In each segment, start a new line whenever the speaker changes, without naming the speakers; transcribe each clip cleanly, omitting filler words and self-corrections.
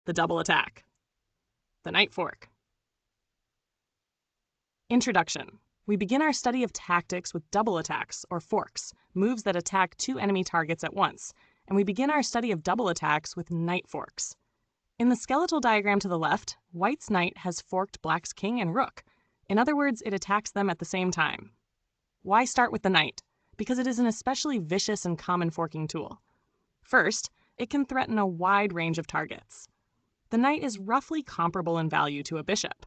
The double attack. The knight fork. Introduction. We begin our study of tactics with double attacks, or forks, moves that attack two enemy targets at once, and we begin our study of double attacks with knight forks. In the skeletal diagram to the left, white's knight has forked black's king and rook. In other words, it attacks them at the same time. Why start with the knight? Because it is an especially vicious and common forking tool. First, it can threaten a wide range of targets. The knight is roughly comparable in value to a bishop,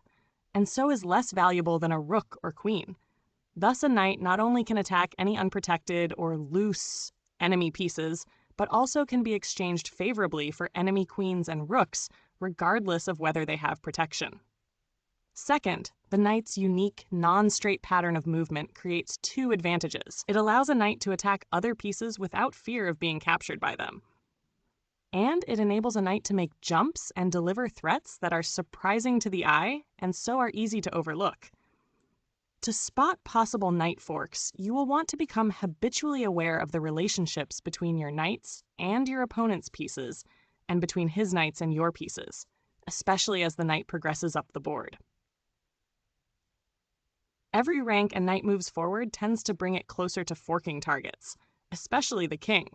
and so is less valuable than a rook or queen. Thus, a knight not only can attack any unprotected or loose enemy pieces, but also can be exchanged favorably for enemy queens and rooks, regardless of whether they have protection. Second, the knight's unique, non-straight pattern of movement creates two advantages. It allows a knight to attack other pieces without fear of being captured by them. And it enables a knight to make jumps and deliver threats that are surprising to the eye and so are easy to overlook. To spot possible knight forks, you will want to become habitually aware of the relationships between your knights and your opponent's pieces, and between his knights and your pieces, especially as the knight progresses up the board. Every rank a knight moves forward tends to bring it closer to forking targets, especially the king.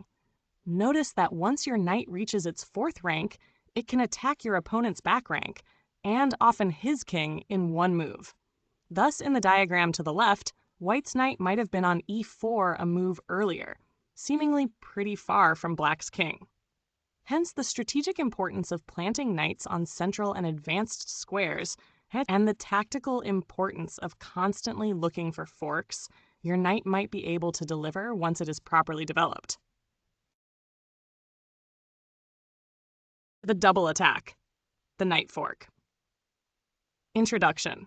Notice that once your knight reaches its fourth rank, it can attack your opponent's back rank, and often his king, in one move. Thus, in the diagram to the left, white's knight might have been on e4 a move earlier, seemingly pretty far from black's king. Hence the strategic importance of planting knights on central and advanced squares, and the tactical importance of constantly looking for forks your knight might be able to deliver once it is properly developed. The double attack. The knight fork. Introduction.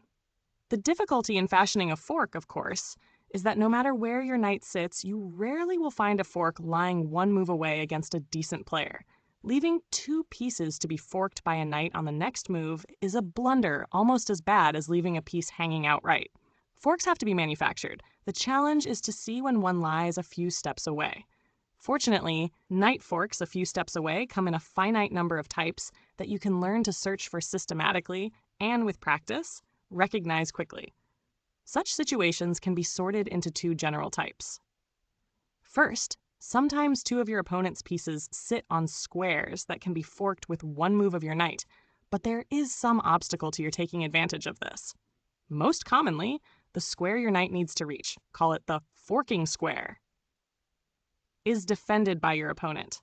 The difficulty in fashioning a fork, of course, is that no matter where your knight sits, you rarely will find a fork lying one move away against a decent player. Leaving two pieces to be forked by a knight on the next move is a blunder almost as bad as leaving a piece hanging outright. Forks have to be manufactured. The challenge is to see when one lies a few steps away. Fortunately, knight forks a few steps away come in a finite number of types that you can learn to search for systematically and, with practice, recognize quickly. Such situations can be sorted into two general types. First, sometimes two of your opponent's pieces sit on squares that can be forked with one move of your knight, but there is some obstacle to your taking advantage of this. Most commonly, the square your knight needs to reach, call it the forking square, is defended by your opponent.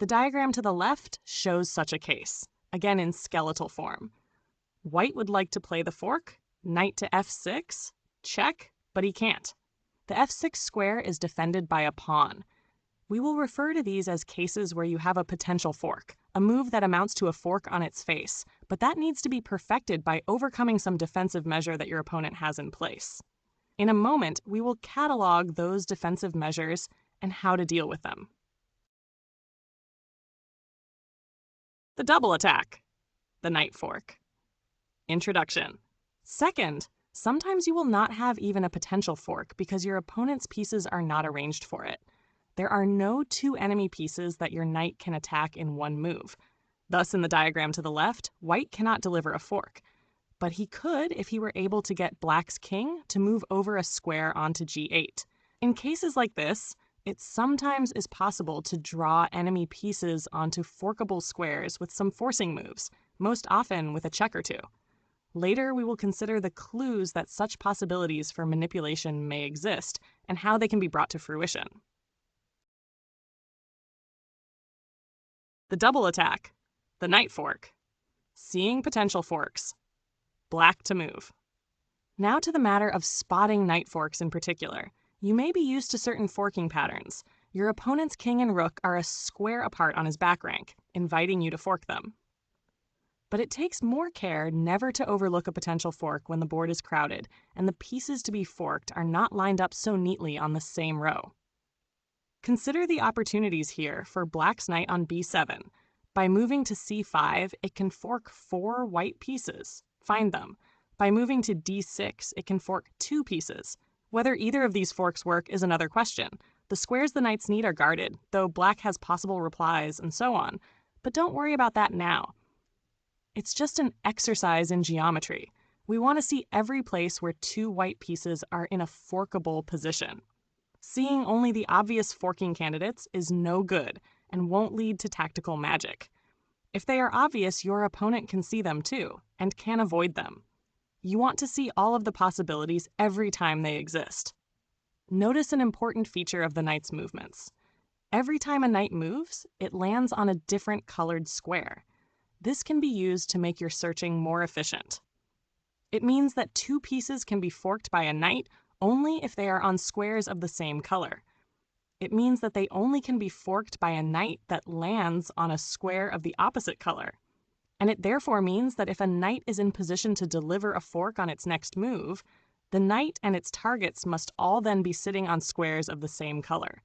The diagram to the left shows such a case, again in skeletal form. White would like to play the fork, knight to f6, check, but he can't. The f6 square is defended by a pawn. We will refer to these as cases where you have a potential fork, a move that amounts to a fork on its face, but that needs to be perfected by overcoming some defensive measure that your opponent has in place. In a moment, we will catalog those defensive measures and how to deal with them. The double attack. The knight fork. Introduction. Second, sometimes you will not have even a potential fork because your opponent's pieces are not arranged for it. There are no two enemy pieces that your knight can attack in one move. Thus, in the diagram to the left, white cannot deliver a fork. But he could if he were able to get black's king to move over a square onto g8. In cases like this, it sometimes is possible to draw enemy pieces onto forkable squares with some forcing moves, most often with a check or two. Later, we will consider the clues that such possibilities for manipulation may exist and how they can be brought to fruition. The double attack. The knight fork. Seeing potential forks. Black to move. Now to the matter of spotting knight forks in particular. You may be used to certain forking patterns. Your opponent's king and rook are a square apart on his back rank, inviting you to fork them. But it takes more care never to overlook a potential fork when the board is crowded and the pieces to be forked are not lined up so neatly on the same row. Consider the opportunities here for black's knight on b7. By moving to c5, it can fork 4 white pieces. Find them. By moving to d6, it can fork 2 pieces. Whether either of these forks work is another question. The squares the knights need are guarded, though black has possible replies and so on. But don't worry about that now. It's just an exercise in geometry. We want to see every place where two white pieces are in a forkable position. Seeing only the obvious forking candidates is no good and won't lead to tactical magic. If they are obvious, your opponent can see them too and can avoid them. You want to see all of the possibilities every time they exist. Notice an important feature of the knight's movements. Every time a knight moves, it lands on a different colored square. This can be used to make your searching more efficient. It means that two pieces can be forked by a knight only if they are on squares of the same color. It means that they only can be forked by a knight that lands on a square of the opposite color. And it therefore means that if a knight is in position to deliver a fork on its next move, the knight and its targets must all then be sitting on squares of the same color.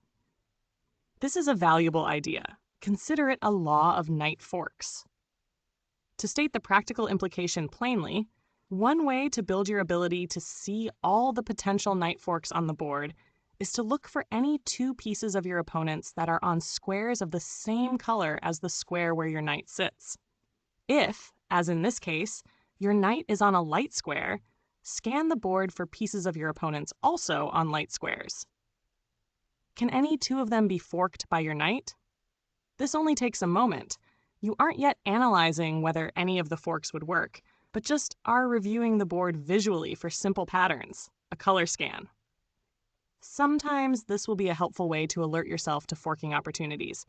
This is a valuable idea. Consider it a law of knight forks. To state the practical implication plainly, one way to build your ability to see all the potential knight forks on the board is to look for any two pieces of your opponents that are on squares of the same color as the square where your knight sits. If, as in this case, your knight is on a light square, scan the board for pieces of your opponents also on light squares. Can any two of them be forked by your knight? This only takes a moment. You aren't yet analyzing whether any of the forks would work, but just are reviewing the board visually for simple patterns, a color scan. Sometimes this will be a helpful way to alert yourself to forking opportunities.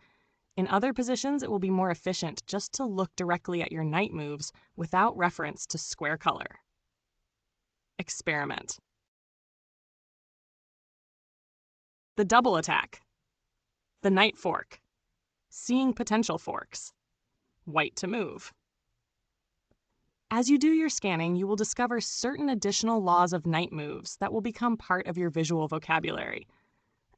In other positions, it will be more efficient just to look directly at your knight moves without reference to square color. Experiment. The double attack. The knight fork. Seeing potential forks. White to move. As you do your scanning, you will discover certain additional laws of knight moves that will become part of your visual vocabulary.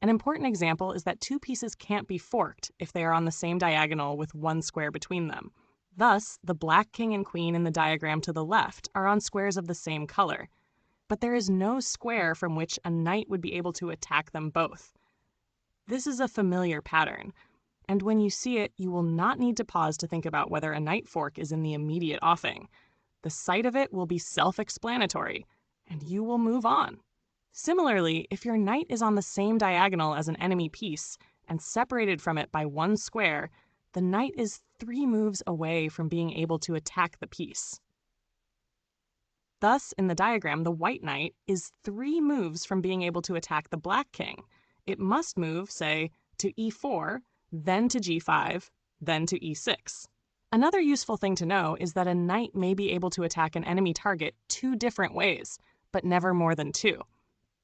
An important example is that two pieces can't be forked if they are on the same diagonal with one square between them. Thus, the black king and queen in the diagram to the left are on squares of the same color, but there is no square from which a knight would be able to attack them both. This is a familiar pattern, and when you see it, you will not need to pause to think about whether a knight fork is in the immediate offing. The sight of it will be self-explanatory, and you will move on. Similarly, if your knight is on the same diagonal as an enemy piece and separated from it by one square, the knight is 3 moves away from being able to attack the piece. Thus, in the diagram, the white knight is 3 moves from being able to attack the black king. It must move, say, to e4, then to g5, then to e6. Another useful thing to know is that a knight may be able to attack an enemy target 2 different ways, but never more than 2.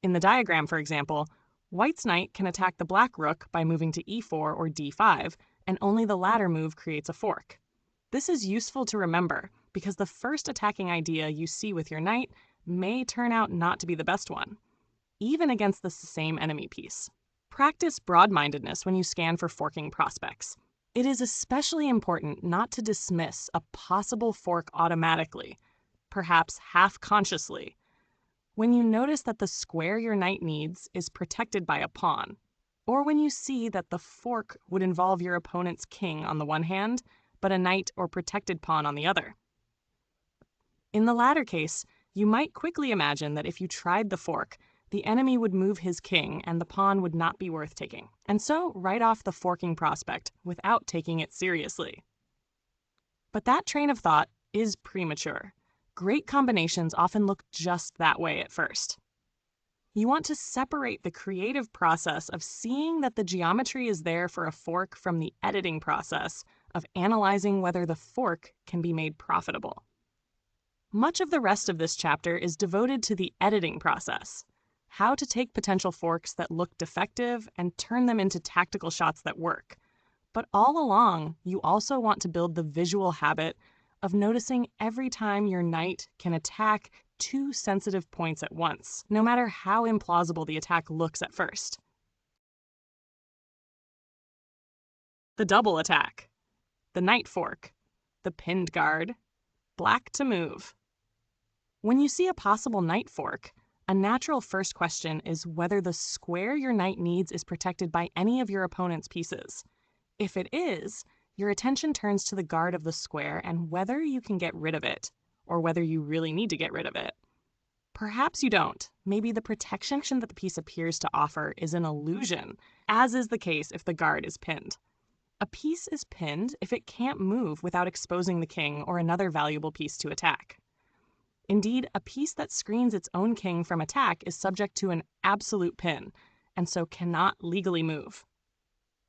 In the diagram, for example, white's knight can attack the black rook by moving to e4 or d5, and only the latter move creates a fork. This is useful to remember because the first attacking idea you see with your knight may turn out not to be the best one, even against the same enemy piece. Practice broad-mindedness when you scan for forking prospects. It is especially important not to dismiss a possible fork automatically, perhaps half-consciously, when you notice that the square your knight needs is protected by a pawn, or when you see that the fork would involve your opponent's king on the one hand, but a knight or protected pawn on the other. In the latter case, you might quickly imagine that if you tried the fork, the enemy would move his king and the pawn would not be worth taking, and so write off the forking prospect without taking it seriously. But that train of thought is premature. Great combinations often look just that way at first. You want to separate the creative process of seeing that the geometry is there for a fork from the editing process of analyzing whether the fork can be made profitable. Much of the rest of this chapter is devoted to the editing process, how to take potential forks that look defective and turn them into tactical shots that work. But all along, you also want to build the visual habit of noticing every time your knight can attack 2 sensitive points at once, no matter how implausible the attack looks at first. The double attack. The knight fork. The pinned guard. Black to move. When you see a possible knight fork, a natural first question is whether the square your knight needs is protected by any of your opponent's pieces. If it is, your attention turns to the guard of the square and whether you can get rid of it, or whether you really need to get rid of it. Perhaps you don't. Maybe the protection that the piece appears to offer is an illusion, as is the case if the guard is pinned. A piece is pinned if it can't move without exposing the king or another valuable piece to attack. Indeed, a piece that screens its own king from attack is subject to an absolute pin, and so cannot legally move.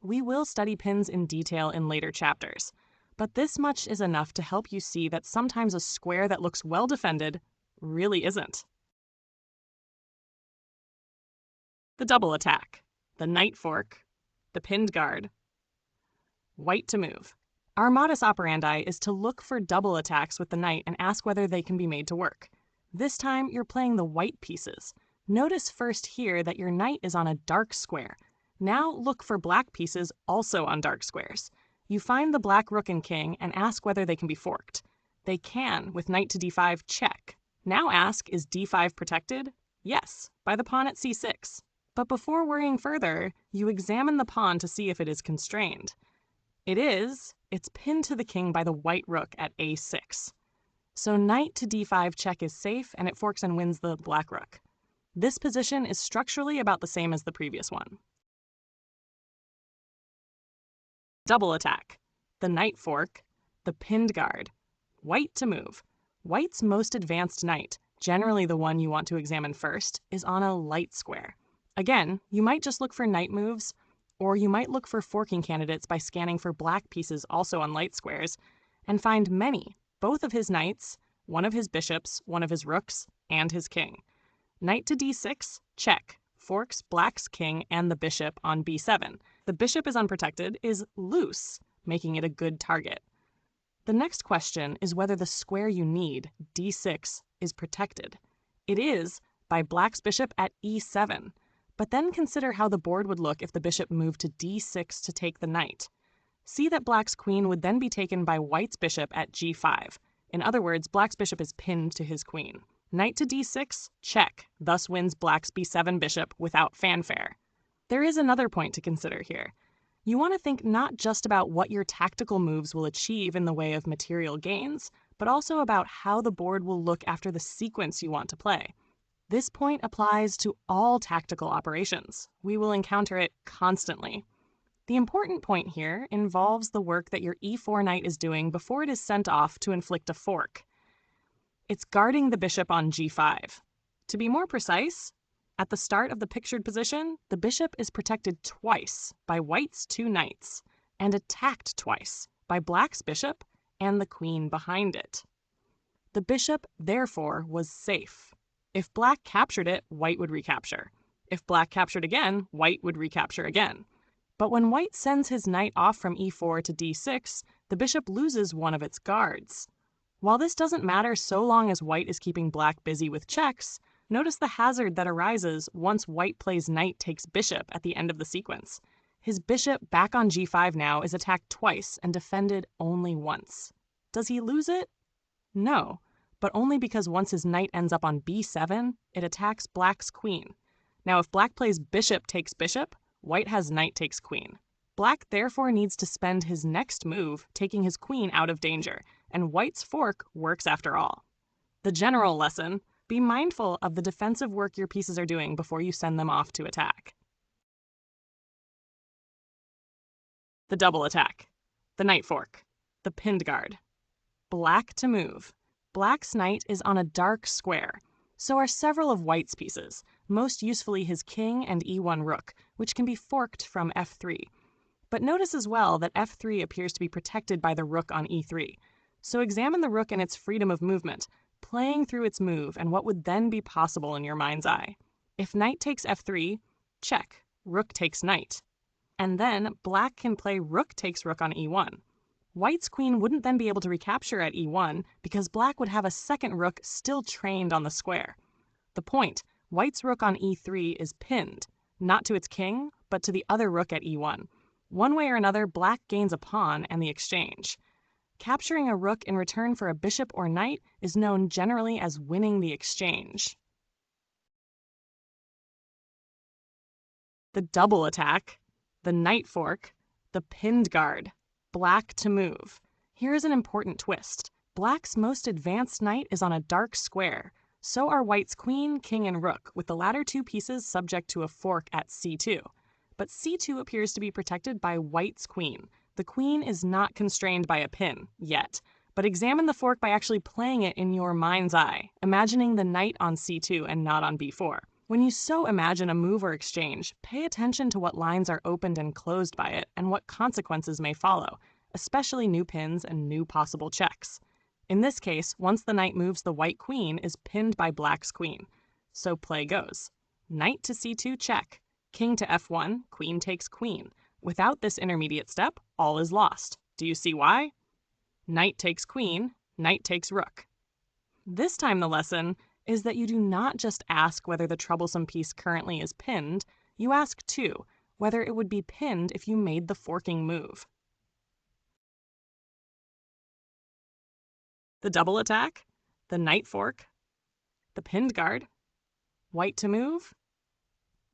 We will study pins in detail in later chapters, but this much is enough to help you see that sometimes a square that looks well defended really isn't. The double attack, the knight fork, the pinned guard. White to move. Our modus operandi is to look for double attacks with the knight and ask whether they can be made to work. This time, you're playing the white pieces. Notice first here that your knight is on a dark square. Now look for black pieces also on dark squares. You find the black rook and king and ask whether they can be forked. They can, with knight to d5 check. Now ask, is d5 protected? Yes, by the pawn at c6. But before worrying further, you examine the pawn to see if it is constrained. It is. It's pinned to the king by the white rook at a6. So knight to d5 check is safe, and it forks and wins the black rook. This position is structurally about the same as the previous one. Double attack. The knight fork. The pinned guard. White to move. White's most advanced knight, generally the one you want to examine first, is on a light square. Again, you might just look for knight moves, or you might look for forking candidates by scanning for black pieces also on light squares, and find many, both of his knights, one of his bishops, one of his rooks, and his king. Knight to d6, check, forks black's king and the bishop on b7. The bishop is unprotected, is loose, making it a good target. The next question is whether the square you need, d6, is protected. It is by black's bishop at e7. But then consider how the board would look if the bishop moved to d6 to take the knight. See that black's queen would then be taken by white's bishop at g5. In other words, black's bishop is pinned to his queen. Knight to d6, check, thus wins black's b7 bishop without fanfare. There is another point to consider here. You want to think not just about what your tactical moves will achieve in the way of material gains, but also about how the board will look after the sequence you want to play. This point applies to all tactical operations. We will encounter it constantly. The important point here involves the work that your e4 knight is doing before it is sent off to inflict a fork. It's guarding the bishop on g5. To be more precise, at the start of the pictured position, the bishop is protected twice by white's two knights, and attacked twice by black's bishop and the queen behind it. The bishop, therefore, was safe. If black captured it, white would recapture. If black captured again, white would recapture again. But when white sends his knight off from e4 to d6, the bishop loses one of its guards. While this doesn't matter so long as white is keeping black busy with checks, notice the hazard that arises once white plays knight takes bishop at the end of the sequence. His bishop back on g5 now is attacked twice and defended only once. Does he lose it? No. But only because once his knight ends up on b7, it attacks black's queen. Now if black plays bishop takes bishop, white has knight takes queen. Black therefore needs to spend his next move taking his queen out of danger, and white's fork works after all. The general lesson, be mindful of the defensive work your pieces are doing before you send them off to attack. The double attack, the knight fork, the pinned guard. Black to move. Black's knight is on a dark square. So are several of white's pieces, most usefully his king and e1 rook, which can be forked from f3. But notice as well that f3 appears to be protected by the rook on e3. So examine the rook and its freedom of movement, playing through its move and what would then be possible in your mind's eye. If knight takes f3, check, rook takes knight. And then black can play rook takes rook on e1. White's queen wouldn't then be able to recapture at e1 because black would have a second rook still trained on the square. The point, white's rook on e3 is pinned, not to its king, but to the other rook at e1. One way or another, black gains a pawn and the exchange. Capturing a rook in return for a bishop or knight is known generally as winning the exchange. The double attack, the knight fork, the pinned guard. Black to move. Here is an important twist. Black's most advanced knight is on a dark square. So are white's queen, king, and rook, with the latter two pieces subject to a fork at c2. But c2 appears to be protected by white's queen. The queen is not constrained by a pin, yet. But examine the fork by actually playing it in your mind's eye, imagining the knight on c2 and not on b4. When you so imagine a move or exchange, pay attention to what lines are opened and closed by it and what consequences may follow, especially new pins and new possible checks. In this case, once the knight moves, the white queen is pinned by black's queen. So play goes. Knight to c2 check. King to f1, queen takes queen. Without this intermediate step, all is lost. Do you see why? Knight takes queen, knight takes rook. This time the lesson is that you do not just ask whether the troublesome piece currently is pinned, you ask too whether it would be pinned if you made the forking move. The double attack, the knight fork, the pinned guard, white to move.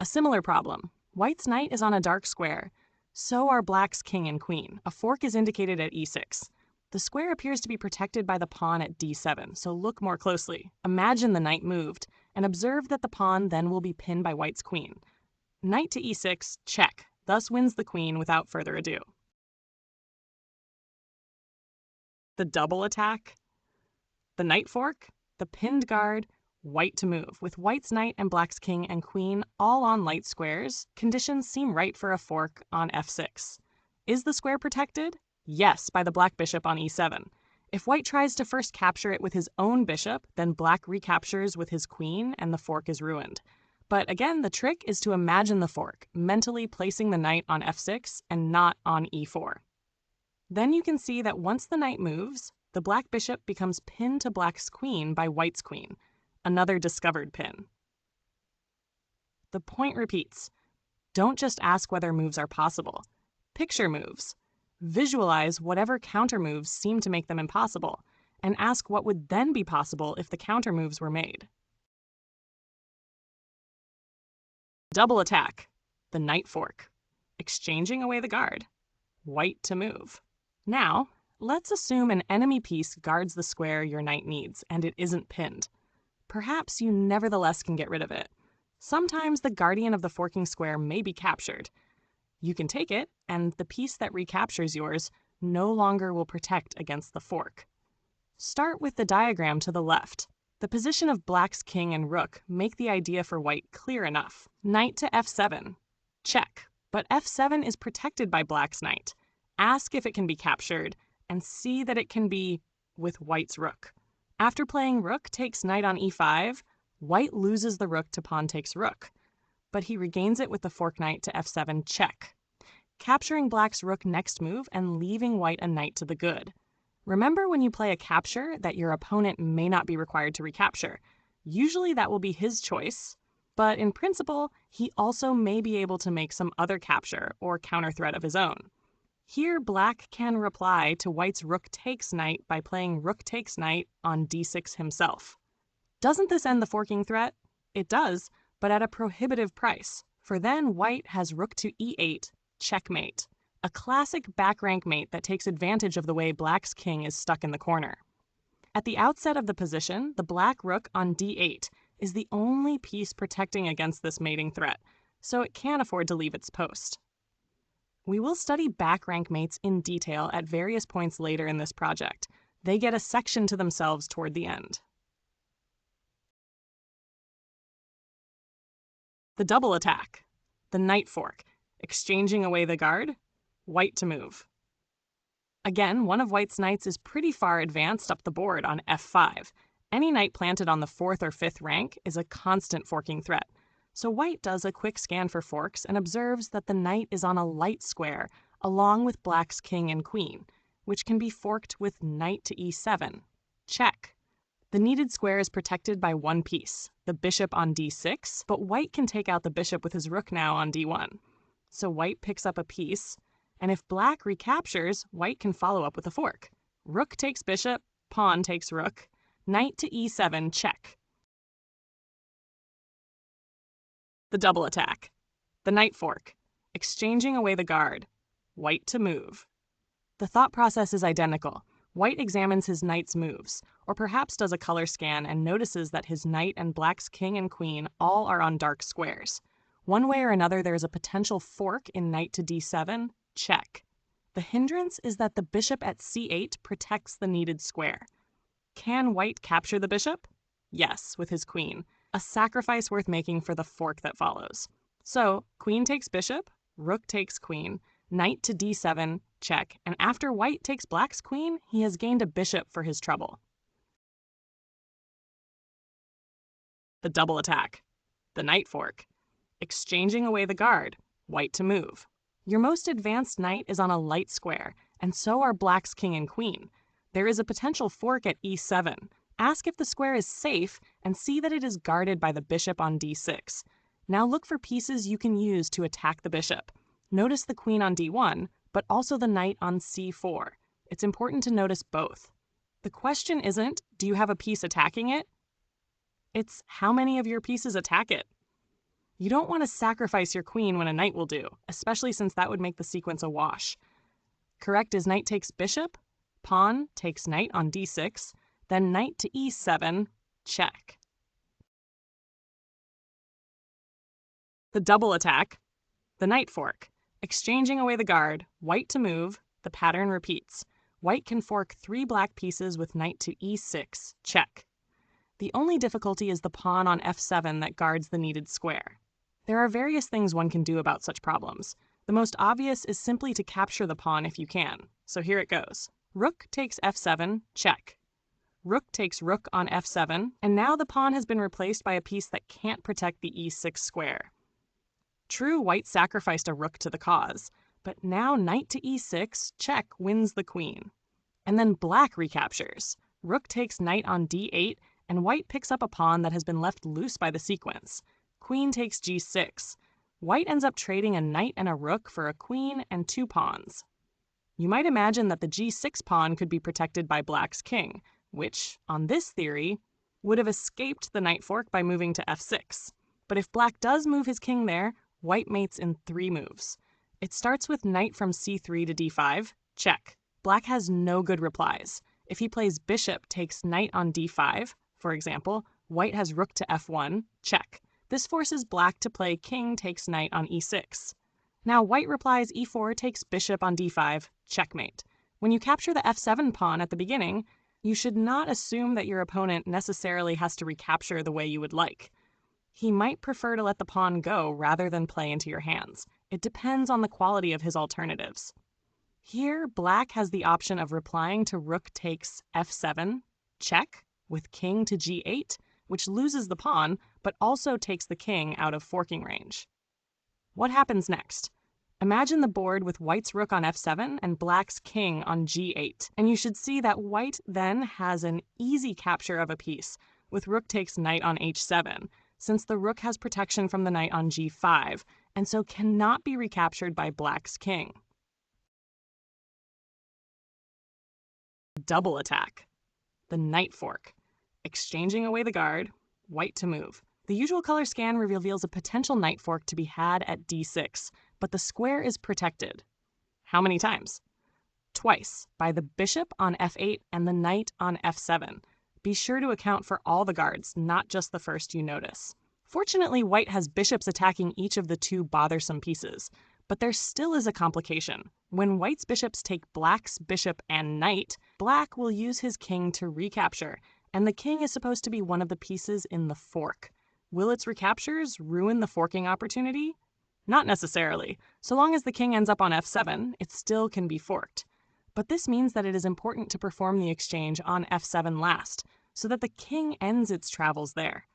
A similar problem. White's knight is on a dark square. So are black's king and queen. A fork is indicated at e6. The square appears to be protected by the pawn at d7, so look more closely. Imagine the knight moved, and observe that the pawn then will be pinned by white's queen. Knight to e6, check, thus wins the queen without further ado. The double attack, the knight fork, the pinned guard, white to move. With white's knight and black's king and queen all on light squares, conditions seem right for a fork on f6. Is the square protected? Yes, by the black bishop on e7. If white tries to first capture it with his own bishop, then black recaptures with his queen and the fork is ruined. But again, the trick is to imagine the fork, mentally placing the knight on f6 and not on e4. Then you can see that once the knight moves, the black bishop becomes pinned to black's queen by white's queen, another discovered pin. The point repeats. Don't just ask whether moves are possible. Picture moves. Visualize whatever counter moves seem to make them impossible, and ask what would then be possible if the counter moves were made. Double attack, the knight fork, exchanging away the guard, white to move. Now, let's assume an enemy piece guards the square your knight needs, and it isn't pinned. Perhaps you nevertheless can get rid of it. Sometimes the guardian of the forking square may be captured. You can take it, and the piece that recaptures yours no longer will protect against the fork. Start with the diagram to the left. The position of black's king and rook make the idea for white clear enough. Knight to f7. Check, but f7 is protected by black's knight. Ask if it can be captured, and see that it can be with white's rook. After playing rook takes knight on e5, white loses the rook to pawn takes rook, but he regains it with the fork knight to f7 check, capturing black's rook next move and leaving white a knight to the good. Remember when you play a capture that your opponent may not be required to recapture. Usually that will be his choice, but in principle, he also may be able to make some other capture or counter threat of his own. Here, black can reply to white's rook takes knight by playing rook takes knight on d6 himself. Doesn't this end the forking threat? It does, but at a prohibitive price, for then white has rook to e8, checkmate, a classic back rank mate that takes advantage of the way black's king is stuck in the corner. At the outset of the position, the black rook on d8 is the only piece protecting against this mating threat, so it can afford to leave its post. We will study back rank mates in detail at various points later in this project. They get a section to themselves toward the end. The double attack, the knight fork, exchanging away the guard, white to move. Again, one of white's knights is pretty far advanced up the board on f5. Any knight planted on the 4th or 5th rank is a constant forking threat. So white does a quick scan for forks and observes that the knight is on a light square along with black's king and queen, which can be forked with knight to e7. Check. The needed square is protected by one piece, the bishop on d6, but white can take out the bishop with his rook now on d1. So white picks up a piece, and if black recaptures, white can follow up with a fork. Rook takes bishop, pawn takes rook, knight to e7, check. The double attack, the knight fork, exchanging away the guard, white to move. The thought process is identical. White examines his knight's moves, or perhaps does a color scan and notices that his knight and black's king and queen all are on dark squares. One way or another, there is a potential fork in knight to d7, check. The hindrance is that the bishop at c8 protects the needed square. Can white capture the bishop? Yes, with his queen, a sacrifice worth making for the fork that follows. So, queen takes bishop, rook takes queen, knight to d7, check, and after white takes black's queen, he has gained a bishop for his trouble. The double attack. The knight fork. Exchanging away the guard, white to move. Your most advanced knight is on a light square, and so are black's king and queen. There is a potential fork at e7. Ask if the square is safe and see that it is guarded by the bishop on d6. Now look for pieces you can use to attack the bishop. Notice the queen on d1, but also the knight on c4. It's important to notice both. The question isn't, do you have a piece attacking it? It's how many of your pieces attack it. You don't want to sacrifice your queen when a knight will do, especially since that would make the sequence a wash. Correct is knight takes bishop, pawn takes knight on d6, then knight to e7, check. The double attack. The knight fork. Exchanging away the guard, white to move, the pattern repeats. White can fork 3 black pieces with knight to e6, check. The only difficulty is the pawn on f7 that guards the needed square. There are various things one can do about such problems. The most obvious is simply to capture the pawn if you can, so here it goes. Rook takes f7, check. Rook takes rook on f7, and now the pawn has been replaced by a piece that can't protect the e6 square. True, white sacrificed a rook to the cause, but now knight to e6, check, wins the queen. And then black recaptures. Rook takes knight on d8, and white picks up a pawn that has been left loose by the sequence. Queen takes g6. White ends up trading a knight and a rook for a queen and 2 pawns. You might imagine that the g6 pawn could be protected by black's king, which, on this theory, would have escaped the knight fork by moving to f6. But if black does move his king there, white mates in 3 moves. It starts with knight from c3 to d5, check. Black has no good replies. If he plays bishop takes knight on d5, for example, white has rook to f1, check. This forces black to play king takes knight on e6. Now white replies e4 takes bishop on d5, checkmate. When you capture the f7 pawn at the beginning, you should not assume that your opponent necessarily has to recapture the way you would like. He might prefer to let the pawn go rather than play into your hands. It depends on the quality of his alternatives. Here, black has the option of replying to rook takes f7, check, with king to g8, which loses the pawn, but also takes the king out of forking range. What happens next? Imagine the board with white's rook on f7 and black's king on g8, and you should see that white then has an easy capture of a piece, with rook takes knight on h7, since the rook has protection from the knight on g5, and so cannot be recaptured by black's king. Double attack. The knight fork. Exchanging away the guard, white to move. The usual color scan reveals a potential knight fork to be had at d6, but the square is protected. How many times? Twice, by the bishop on f8 and the knight on f7. Be sure to account for all the guards, not just the first you notice. Fortunately, white has bishops attacking each of the 2 bothersome pieces, but there still is a complication. When white's bishops take black's bishop and knight, black will use his king to recapture, and the king is supposed to be one of the pieces in the fork. Will its recaptures ruin the forking opportunity? Not necessarily. So long as the king ends up on f7, it still can be forked. But this means that it is important to perform the exchange on f7 last, so that the king ends its travels there.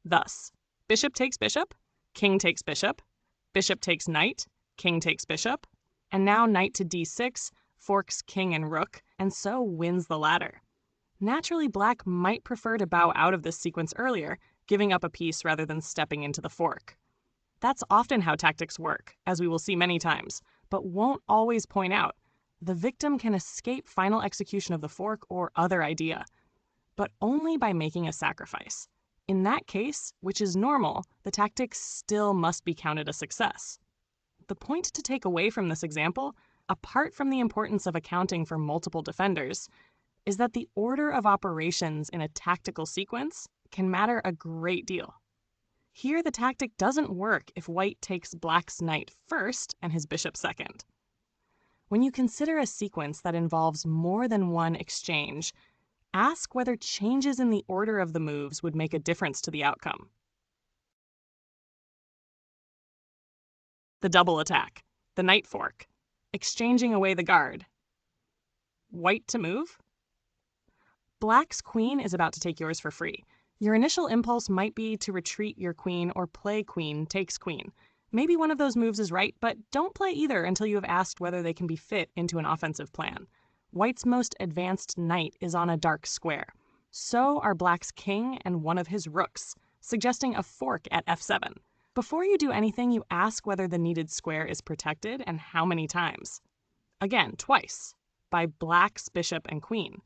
Thus, bishop takes bishop, king takes bishop, bishop takes knight, king takes bishop, and now knight to d6 forks king and rook, and so wins the ladder. Naturally, black might prefer to bow out of this sequence earlier, giving up a piece rather than stepping into the fork. That's often how tactics work, as we will see many times, but won't always point out. The victim can escape final execution of the fork or other idea, but only by making a sacrifice. In that case, which is normal, the tactic still must be counted a success. The point to take away from this example, apart from the importance of accounting for multiple defenders, is that the order of operations in a tactical sequence can matter a great deal. Here, the tactic doesn't work if white takes black's knight first and his bishop second. When you consider a sequence that involves more than one exchange, ask whether changes in the order of the moves would make a difference to the outcome. The double attack, the knight fork, exchanging away the guard. White to move? Black's queen is about to take yours for free. Your initial impulse might be to retreat your queen or play queen takes queen. Maybe one of those moves is right, but don't play either until you have asked whether they can be fit into an offensive plan. White's most advanced knight is on a dark square. So are black's king and one of his rooks, suggesting a fork at f7. Before you do anything, you ask whether the needed square is protected and how many times. Again, twice, by black's bishop and queen.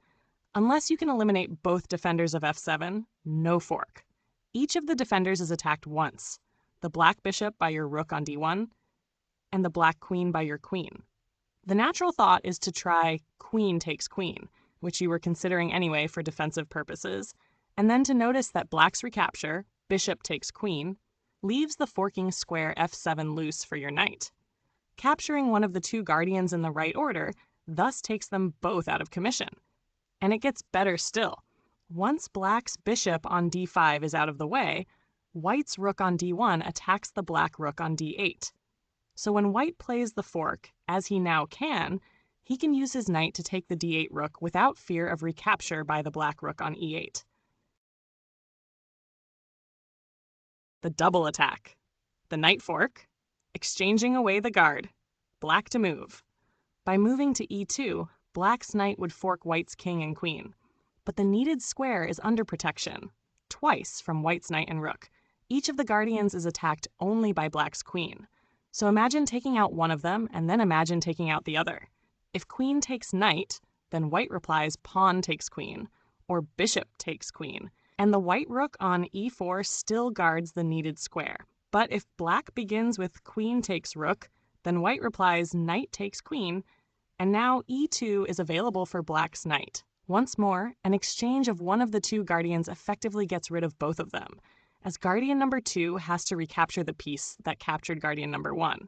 Unless you can eliminate both defenders of f7, no fork. Each of the defenders is attacked once, the black bishop by your rook on d1, and the black queen by your queen. The natural thought is to try queen takes queen, which you were considering anyway for defensive purposes, and then to notice that black's recapture, bishop takes queen, leaves the forking square f7 loose for your knight. Capturing one of the two guardians in the right order thus takes them both out of commission. And it gets better still. Once black's bishop on d5 is out of the way, white's rook on d1 attacks the black rook on d8. So when white plays the fork, as he now can, he can use his knight to take the d8 rook without fear of recapture by the black rook on e8. The double attack, the knight fork, exchanging away the guard, black to move. By moving to e2, black's knight would fork white's king and queen, but the needed square is under protection, twice from white's knight and rook. Each of the guardians is attacked only by black's queen. So imagine taking out one of them and then imagine taking out the other. If queen takes knight, then white replies pawn takes queen, or bishop takes queen, and the white rook on e4 still guards the needed square. But if black begins with queen takes rook, then white replies knight takes queen, and now e2 is available for black's knight. Once more, an exchange of one of the two guardians effectively gets rid of both of them, as guardian number 2 has to recapture the piece that captured guardian number 1.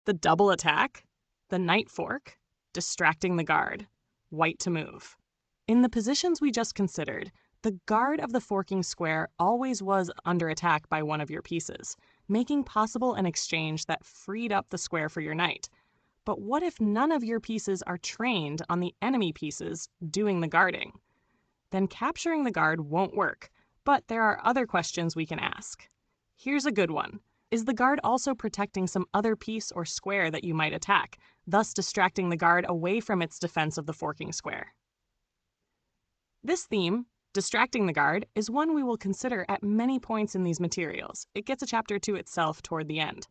The double attack, the knight fork, distracting the guard, white to move. In the positions we just considered, the guard of the forking square always was under attack by one of your pieces, making possible an exchange that freed up the square for your knight. But what if none of your pieces are trained on the enemy pieces doing the guarding? Then capturing the guard won't work, but there are other questions we can ask. Here's a good one. Is the guard also protecting some other piece or square that you might attack, thus distracting the guard away from its defense of the forking square? This theme, distracting the guard, is one we will consider at many points in these materials. It gets a chapter to itself toward the end.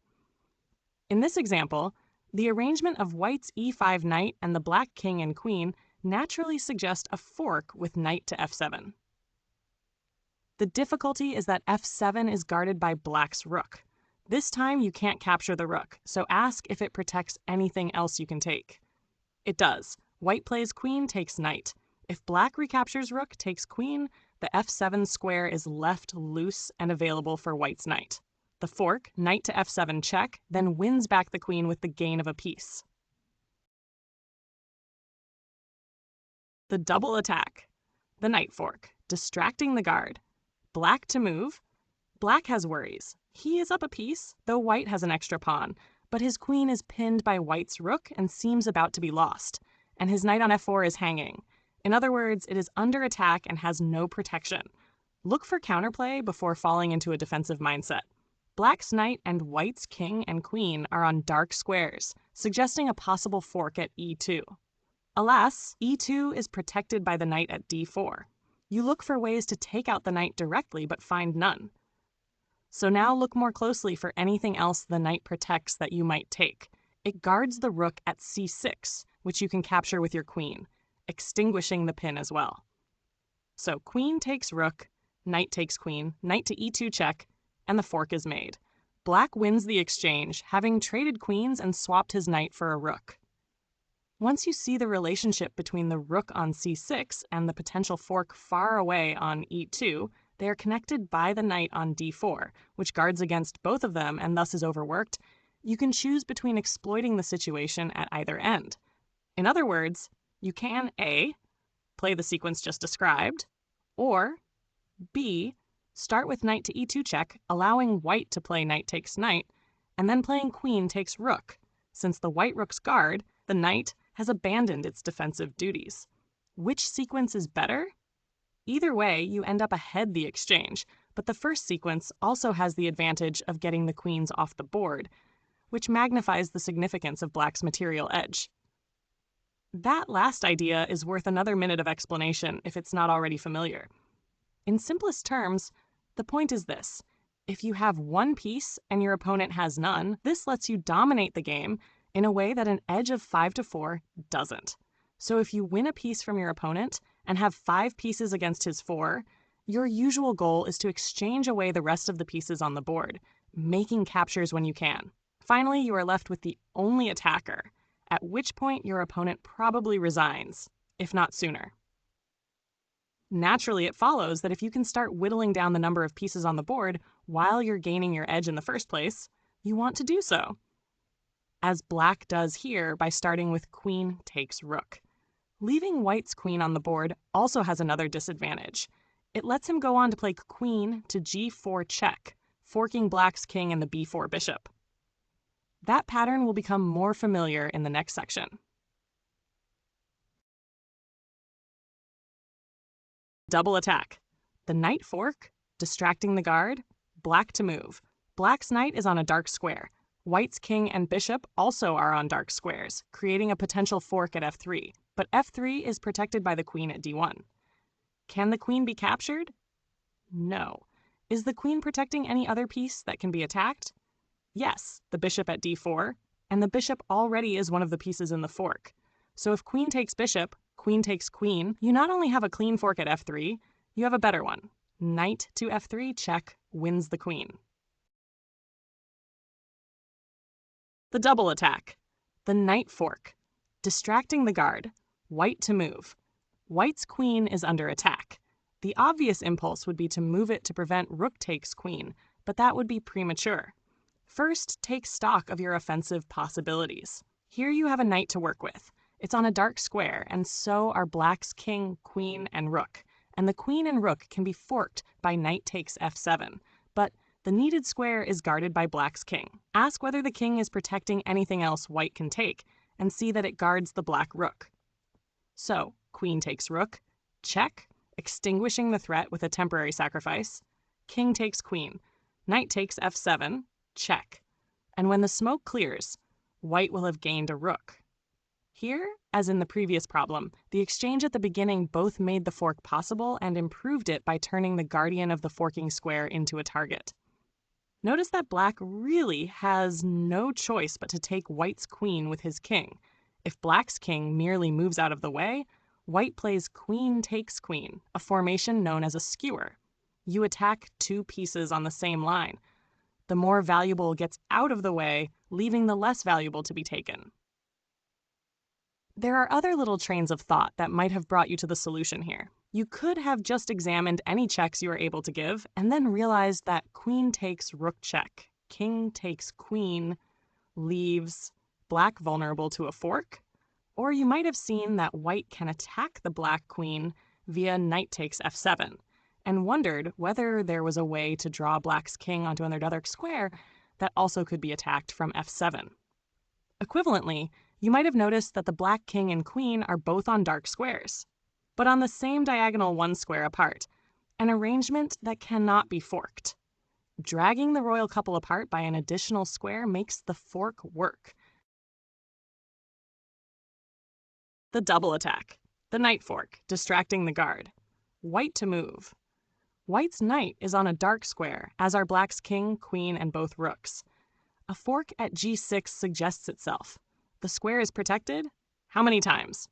In this example, the arrangement of white's e5 knight and the black king and queen naturally suggest a fork with knight to f7. The difficulty is that f7 is guarded by black's rook. This time you can't capture the rook, so ask if it protects anything else you can take. It does. White plays queen takes knight. If black recaptures rook takes queen, the f7 square is left loose and available for white's knight. The fork, knight to f7 check, then wins back the queen with the gain of a piece. The double attack, the knight fork, distracting the guard, black to move. Black has worries. He is up a piece, though white has an extra pawn, but his queen is pinned by white's rook and seems about to be lost, and his knight on f4 is hanging. In other words, it is under attack and has no protection. Look for counterplay before falling into a defensive mindset. Black's knight and white's king and queen are on dark squares, suggesting a possible fork at e2. Alas, e2 is protected by the knight at d4. You look for ways to take out the knight directly but find none. So now look more closely for anything else the knight protects that you might take. It guards the rook at c6, which you can capture with your queen, extinguishing the pin as well. So queen takes rook, knight takes queen, knight to e2 check, and the fork is made. Black wins the exchange, having traded queens and swapped his knight for a rook. Once you see the relationship between the rook on c6 and the potential fork far away on e2, they are connected by the knight on d4, which guards against both of them and thus is overworked. You can choose between exploiting the situation at either end. In other words, you can A, play the sequence just described, or B, start with knight to e2 check, allowing white to play knight takes knight, and then playing queen takes rook. Since the white rook's guard, the knight has abandoned its defensive duties. Which sequence is better? Either way, you end up ahead the exchange, but the first sequence also has the advantage of getting the queens off the board, which magnifies the significance of Black's material edge. That last idea is worth another minute of explanation if it's not already familiar. In simplest terms, the point is this. If you have one piece and your opponent has none, this lets you dominate the game in a way that an edge of 5 to 4 doesn't. So if you win a piece from your opponent and have 5 pieces against his 4, your usual goal is to exchange away the rest of the pieces on the board, making captures when you can. Finally, you are left with the only attacker, at which point your opponent probably resigns, if not sooner. Naturally, it follows that if you can start whittling down the number of pieces on the board while you're gaining your edge in the first place, you want to do so, as Black does here by starting with queen takes rook. Leaving White's queen on the board also has another disadvantage. It lets him go on to play queen to g4 check, forking Black's king and the b4 bishop. That pattern will become more familiar in the next section. Double attack. The knight fork, distracting the guard, Black to move. Black's knight is on a dark square. White's king and bishop also are on dark squares, creating a potential fork at f3, but f3 is protected by the queen at d1. Can the queen be captured? No. Is the queen protecting any other piece that can be attacked? Yes, the bishop at d4, and the bishop already is one of the pieces in the fork. So if queen takes bishop, queen takes queen, you not only have a clean fork at f3, you have a better one. Knight to f3 check wins the queen. The double attack. The knight fork, distracting the guard, White to move. White's queen is under attack. The obvious impulse would be to move it to prevent rook takes queen, but that would be premature. First, take stock of your offensive possibilities. Here you have a knight to work with. It's on a dark square, and so are Black's king, queen, and rook. And the queen and rook can be forked by knight takes f7, but the needed square is guarded by Black's king. Ask whether the king is protecting anything else White can take, and see that it guards the black rook. So, queen takes rook, check, extinguishing the threat with a temporary sacrifice. King takes queen, knight takes f7, check. And when the smoke clears, White will have gained a rook. Here, as in the previous problem, the exchange at the beginning both made the fork possible and improved it by turning the guardian of the forking square into a target. Notice that Black really has no choice but to take White's queen with his king. If Black's king merely moves out of the way, White plays queen takes queen, a formation known as a skewer. You attack 2 pieces on the same line. The more valuable gets out of the way, leaving the less valuable to be taken. There are other little trains of thought that might have brought you to the solution here. You could have just examined any checks you were able to give and then realized that queen takes rook check, king takes queen, leaves Black vulnerable to a fork. Or you might have seen that White can attack the Black queen via knight takes f7, and wondered whether there was a way to draw Black's king onto another dark square that also could be attacked from f7. Equivalently, you might have noticed that the Black king and queen are both on dark squares, but on the same diagonal 1 square apart, an arrangement that cannot be forked. Dragging the royal couple apart by an additional square makes the fork work. The double attack. The knight fork, distracting the guard. White to move. White's knight is on a dark square, as are Black's king, queen, and both rooks. A fork at g6 suggests itself. The square is protected? How many times?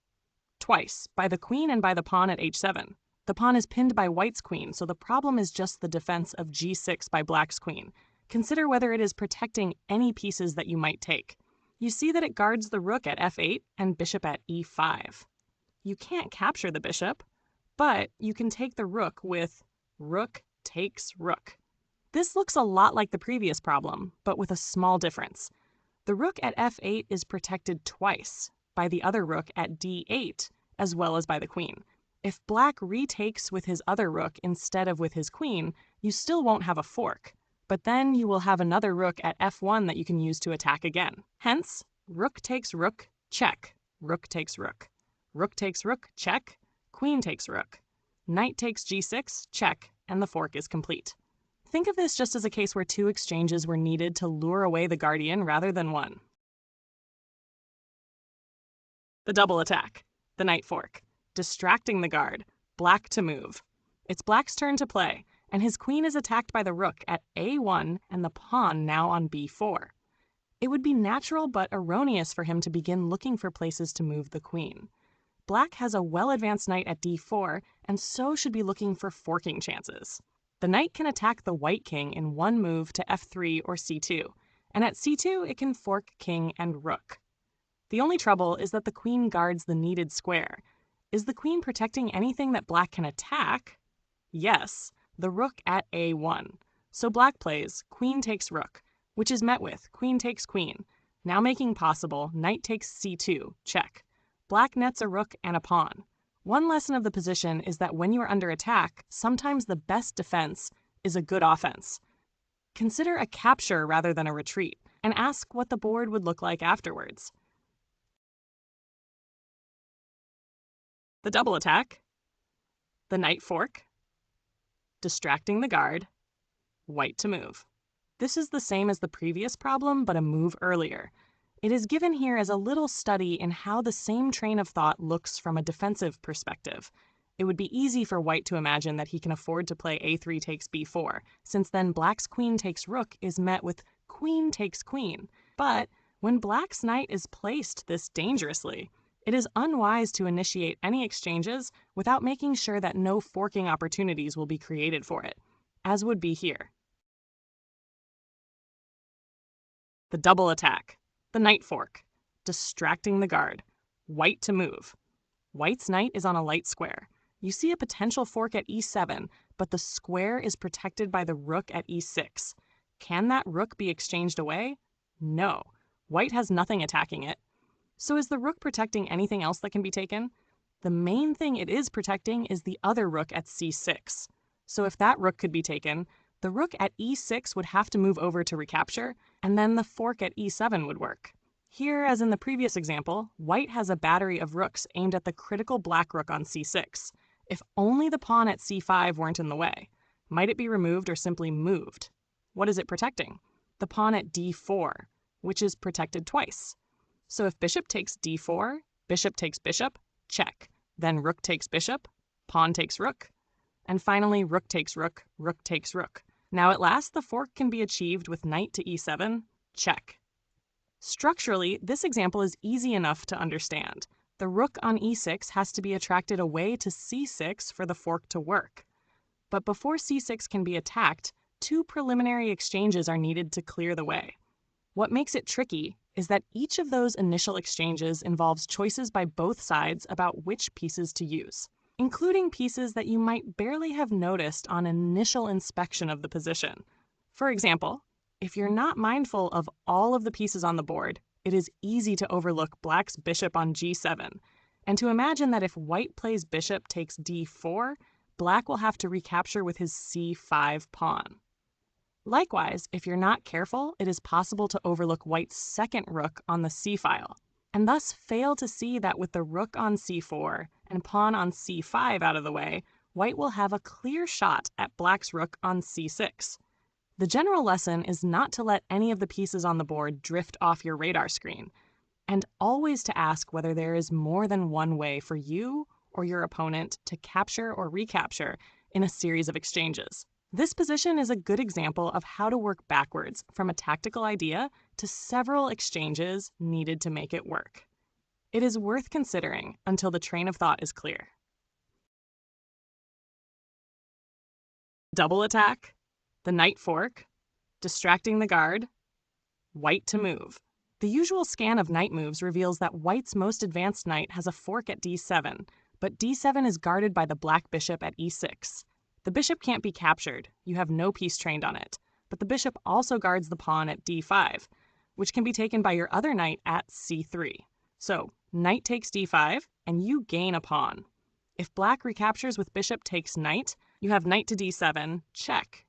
Twice, by the queen and by the pawn at h7. The pawn is pinned by White's queen, so the problem is just the defense of g6 by Black's queen. Consider whether it is protecting any pieces that you might take. You see that it guards the rook at f8 and bishop at e5. You can't capture the bishop, but you can take the rook with rook takes rook. This looks a lot like the previous problem, but with a small difference. The rook at f8 is protected twice, by the other rook at d8, as well as by the queen. If black retakes with his other rook instead of with his queen, you still won't have a fork, but then you will have another rook at f1 that you can use to attack again. Hence, rook takes rook, check, rook takes rook. Rook takes rook, check, queen takes rook. Knight takes g6, check, and the fork is complete. Think of this just as a case where two exchanges were needed to lure away the guardian rather than one. The double attack, the knight fork, distracting the guard, black to move. It's black's turn to play, and his queen is attacked by the rook at a1 and the pawn now on b4. It would be natural but erroneous for him to begin looking for places to move the queen. Black has a well-advanced knight at d4, and so should be looking for forking chances. The knight can attack the white king in one move to f3 or c2, and at c2 it can fork king and rook. The only trouble is that the queen guards the needed square. Is the queen protecting anything that black can attack? Yes, the rook at a1. So black plays queen takes rook, which is met with queen takes queen, now making possible knight takes c2, check. Black nets a rook and a pawn. One lesson of the position is that when you are under attack, sometimes the best defense is a good offense. Consider a capture rather than a retreat, and ask what the board would look like afterwards. The double attack, the knight fork, distracting the guard, white to move. This is the same as the previous problem, but a move earlier. It is given here as a little study in how the same train of thought looks from a defensive perspective. It would be easy for white to imagine that he can afford to play a3 takes b4, since then black's queen takes rook is met with queen takes queen. But when black's knight is placed this dangerously, it is unwise to initiate any exchanges without making sure that no forking opportunities will be created for it, as would be here. The double attack, the knight fork, distracting the guard, white to move. White's knight is on a light square. You see a potential fork at e7, but the square is protected by the rook at e6. Can that rook be exchanged away? No. White has nothing attacking it. So is the rook protecting anything else that can be taken? The main thing it is protecting is the other rook at c6. So if that rook could be taken, the rook at e6 would have to move over to recapture, and then the fork at e7 would work. Here, as in the previous example, white has a battery of rooks aimed at the critical black rook on c6. If only the pawn at c5 weren't in the way. Might it be removed or simply moved? What is it protecting? The pawn at d4, which is protected twice. So if bishop takes d4, bishop takes bishop, check. Then rook takes bishop, pawn takes rook, and finally rook takes rook, rook takes rook. Now at last the fork can be achieved with knight to e7, check. Structurally, this example is easy enough to understand. The rook on e6 has to be attracted away to c6 for the fork to work. But before c6 can be attacked, two preliminary exchanges are needed to clear the way. What makes it tricky is that each of those initial exchanges involves choices by both sides about which pieces to use, including pieces that you might barely have noticed on initial inspection of the position. For example, if you're not mindful of all of the pieces on the board, it is easy to overlook black's bishop on g7, and to imagine that if white plays bishop takes d4, black will have to recapture with his c5 pawn. Likewise, if you're not careful, it is possible to overlook white's second rook on the c-file, and thus fail to see that with the rook on c4 and pawn on c5 out of the way, white will have a clear shot at black's rook on c6. The general lesson is not to let any of the pieces on the board drift off your radar screen, and always to ask whether there is more than one way for you or your opponent to capture or recapture in a series of exchanges. This position is a good example of how to work backwards from a tactical idea to several exchanges needed to make it work. It is worth considering until the train of thought is clear. Double attack, the knight fork, distracting the guard, white to move. The usual scan of knight moves reveals that white's most advanced knight has a fork at d7, but d7 is guarded by the black bishop at e6. The bishop can't be captured, you have no piece trained on it, but the bishop also guards the pawn at d5, which can be taken by your other knight at c3. So, knight takes d5, and you gain a pawn. If black recaptures with bishop takes knight, you have knight to d7, check.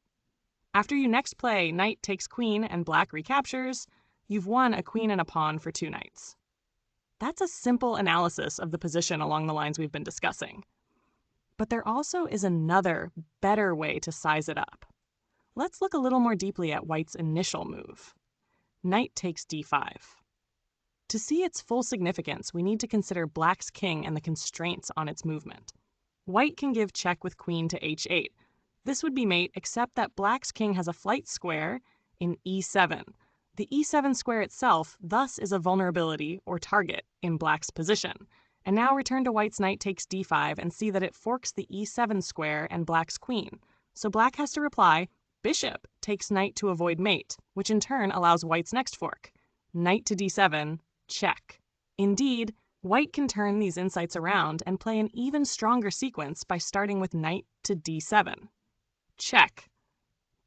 After you next play knight takes queen and black recaptures, you've won a queen and a pawn for 2 knights. That's a simple analysis of the position along the lines we've been discussing. But there also is another, better way to size it up. Let's look a little more deeply at white's initial move. Knight takes d5. To see its full significance, we need to consider black's king and the constraints on its movement. White can give check with queen to h8. This would be mate, except that black's king has a flight square in e7. The e7 square itself thus is a vulnerability or target in black's position. And now return to white's knight takes d5 and see that it forks the e7 square and black's queen. So black has to reply, bishop takes knight to avoid mate, which in turn allows white's next fork. Knight to d7, check. Indeed, white can turn these insights around and play an even stronger sequence by starting with knight to d7. Check.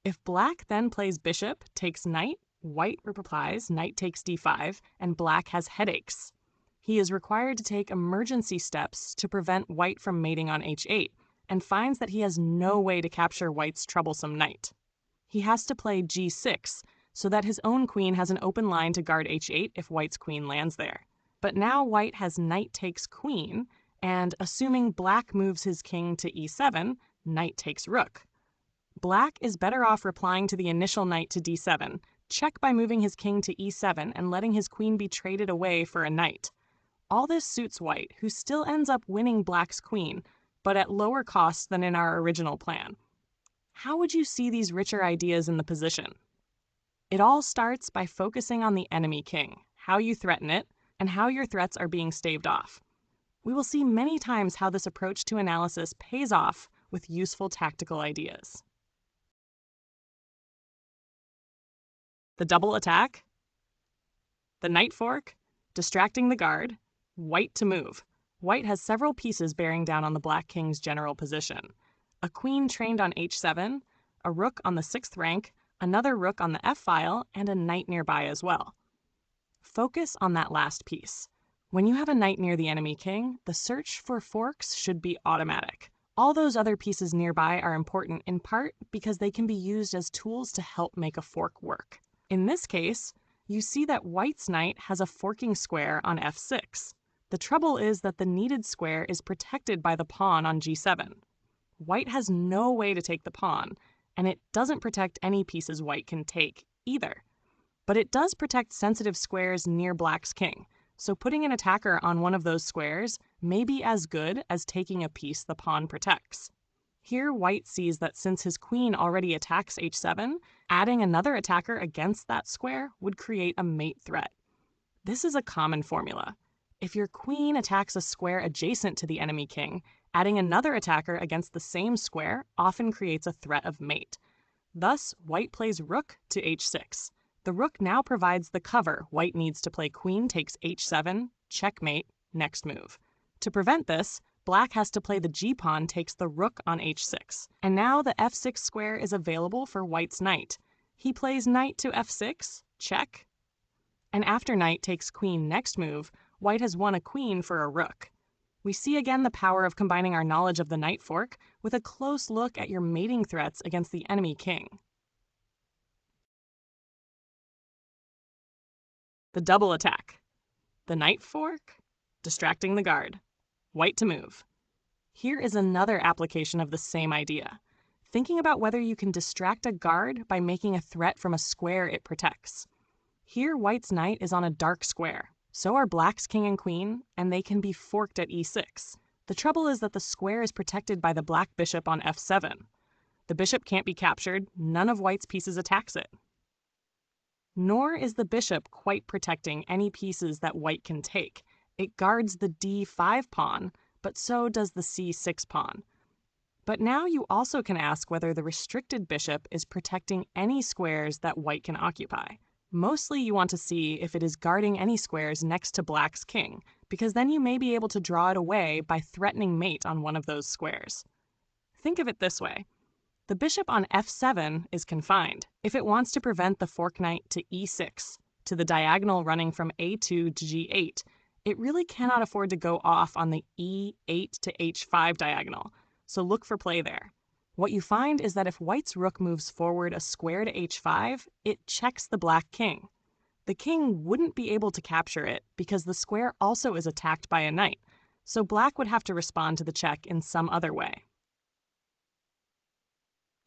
If black then plays bishop takes knight, white replies knight takes d5, and black has headaches. He is required to take emergency steps to prevent white from mating on h8, and finds that he has no way to capture white's troublesome knight. He has to play g6, so that his own queen has an open line to guard h8 if white's queen lands there. But now white has knight takes queen, and assuming black moves his king to e7, knight takes rook. Black is better off replying to the initial knight to d7, check by moving his king to e7 and letting his queen be traded away for a knight. All this suits white, who still ends up winning black's queen, but at lower cost than in our original plan. How would you see these richer ideas in the position? It all starts by focusing on the enemy king, how you threaten it, and how your threats are being staved off. We will see many times how this approach to analysis pays off with useful tactical ideas. The double attack, the knight fork, distracting the guard, white to move. White has several pieces bearing down on the black king's general position. A queen trained on h7, a rook on the 6th rank, another rook on the f-file, and a knight nearby as well. Focus on that last piece. When you have a knight near the enemy king, the search for forks should be automatic. All those other pieces nearby are important in part because they can be used as tools to help make a fork work. In this case, you see that white's knight has a forking square on f6. The trouble is that the needed square is protected by the pawn on g7. White has no way to take the pawn, and it doesn't protect any pieces white can take either. But it does protect sensitive squares near black's king, so putting an attacker on one of those squares may be as good as taking a piece the pawn protects. Here white sees that since his queen already attacks h7, adding another attacker against that square would create a mate threat. This is a common formula. If your queen attacks a square adjacent to the enemy king, adding another attacker against the same square often creates a threat of mate. Thus, white plays rook to h6. The rook now provides the cover white needs to play queen takes h7, checkmate, next move. To prevent this, black has to play the g-pawn takes the rook on h6. And now the f6 square is available for white's knight. He plays knight to f6, check. And after knight takes queen next move, white has won a queen for a rook. We see again the power of combining our knowledge of the knight fork with a close look at your mating threats against the enemy king. The double attack. The knight fork, distracting the guard. White to move. Here is another application of the same idea. Thinking about whether you can distract a guard by making a threat from a square it protects. Here white's knight is on a dark square. So are black's king and queen, and they can be forked at e6. The trouble is that the square is protected by the black bishop on f7. The bishop can't be captured, none of white's pieces attacks it. Nor is the bishop quite protecting any pieces that white can take. It guards the d5 pawn, but so does the c6 pawn. But now you also can ask whether the restricted bishop is protecting any squares that white can occupy. Mostly you want to see if it is guarding any squares next to black's king, because then you may be able to draw it away by threatening mate on one of those squares. Think of it this way. The bishop on f7 is confined if it wants to prevent the fork knight to e6, to the diagonal running from a2 to g8. It really cannot afford to go off on the e8 to h5 diagonal, so look for play there. What you find is that if white's rook moves forward a square to h5, it checks the black king. The king wouldn't be able to capture it because the square also is attacked by a knight, so black would have to respond to the check in some other way.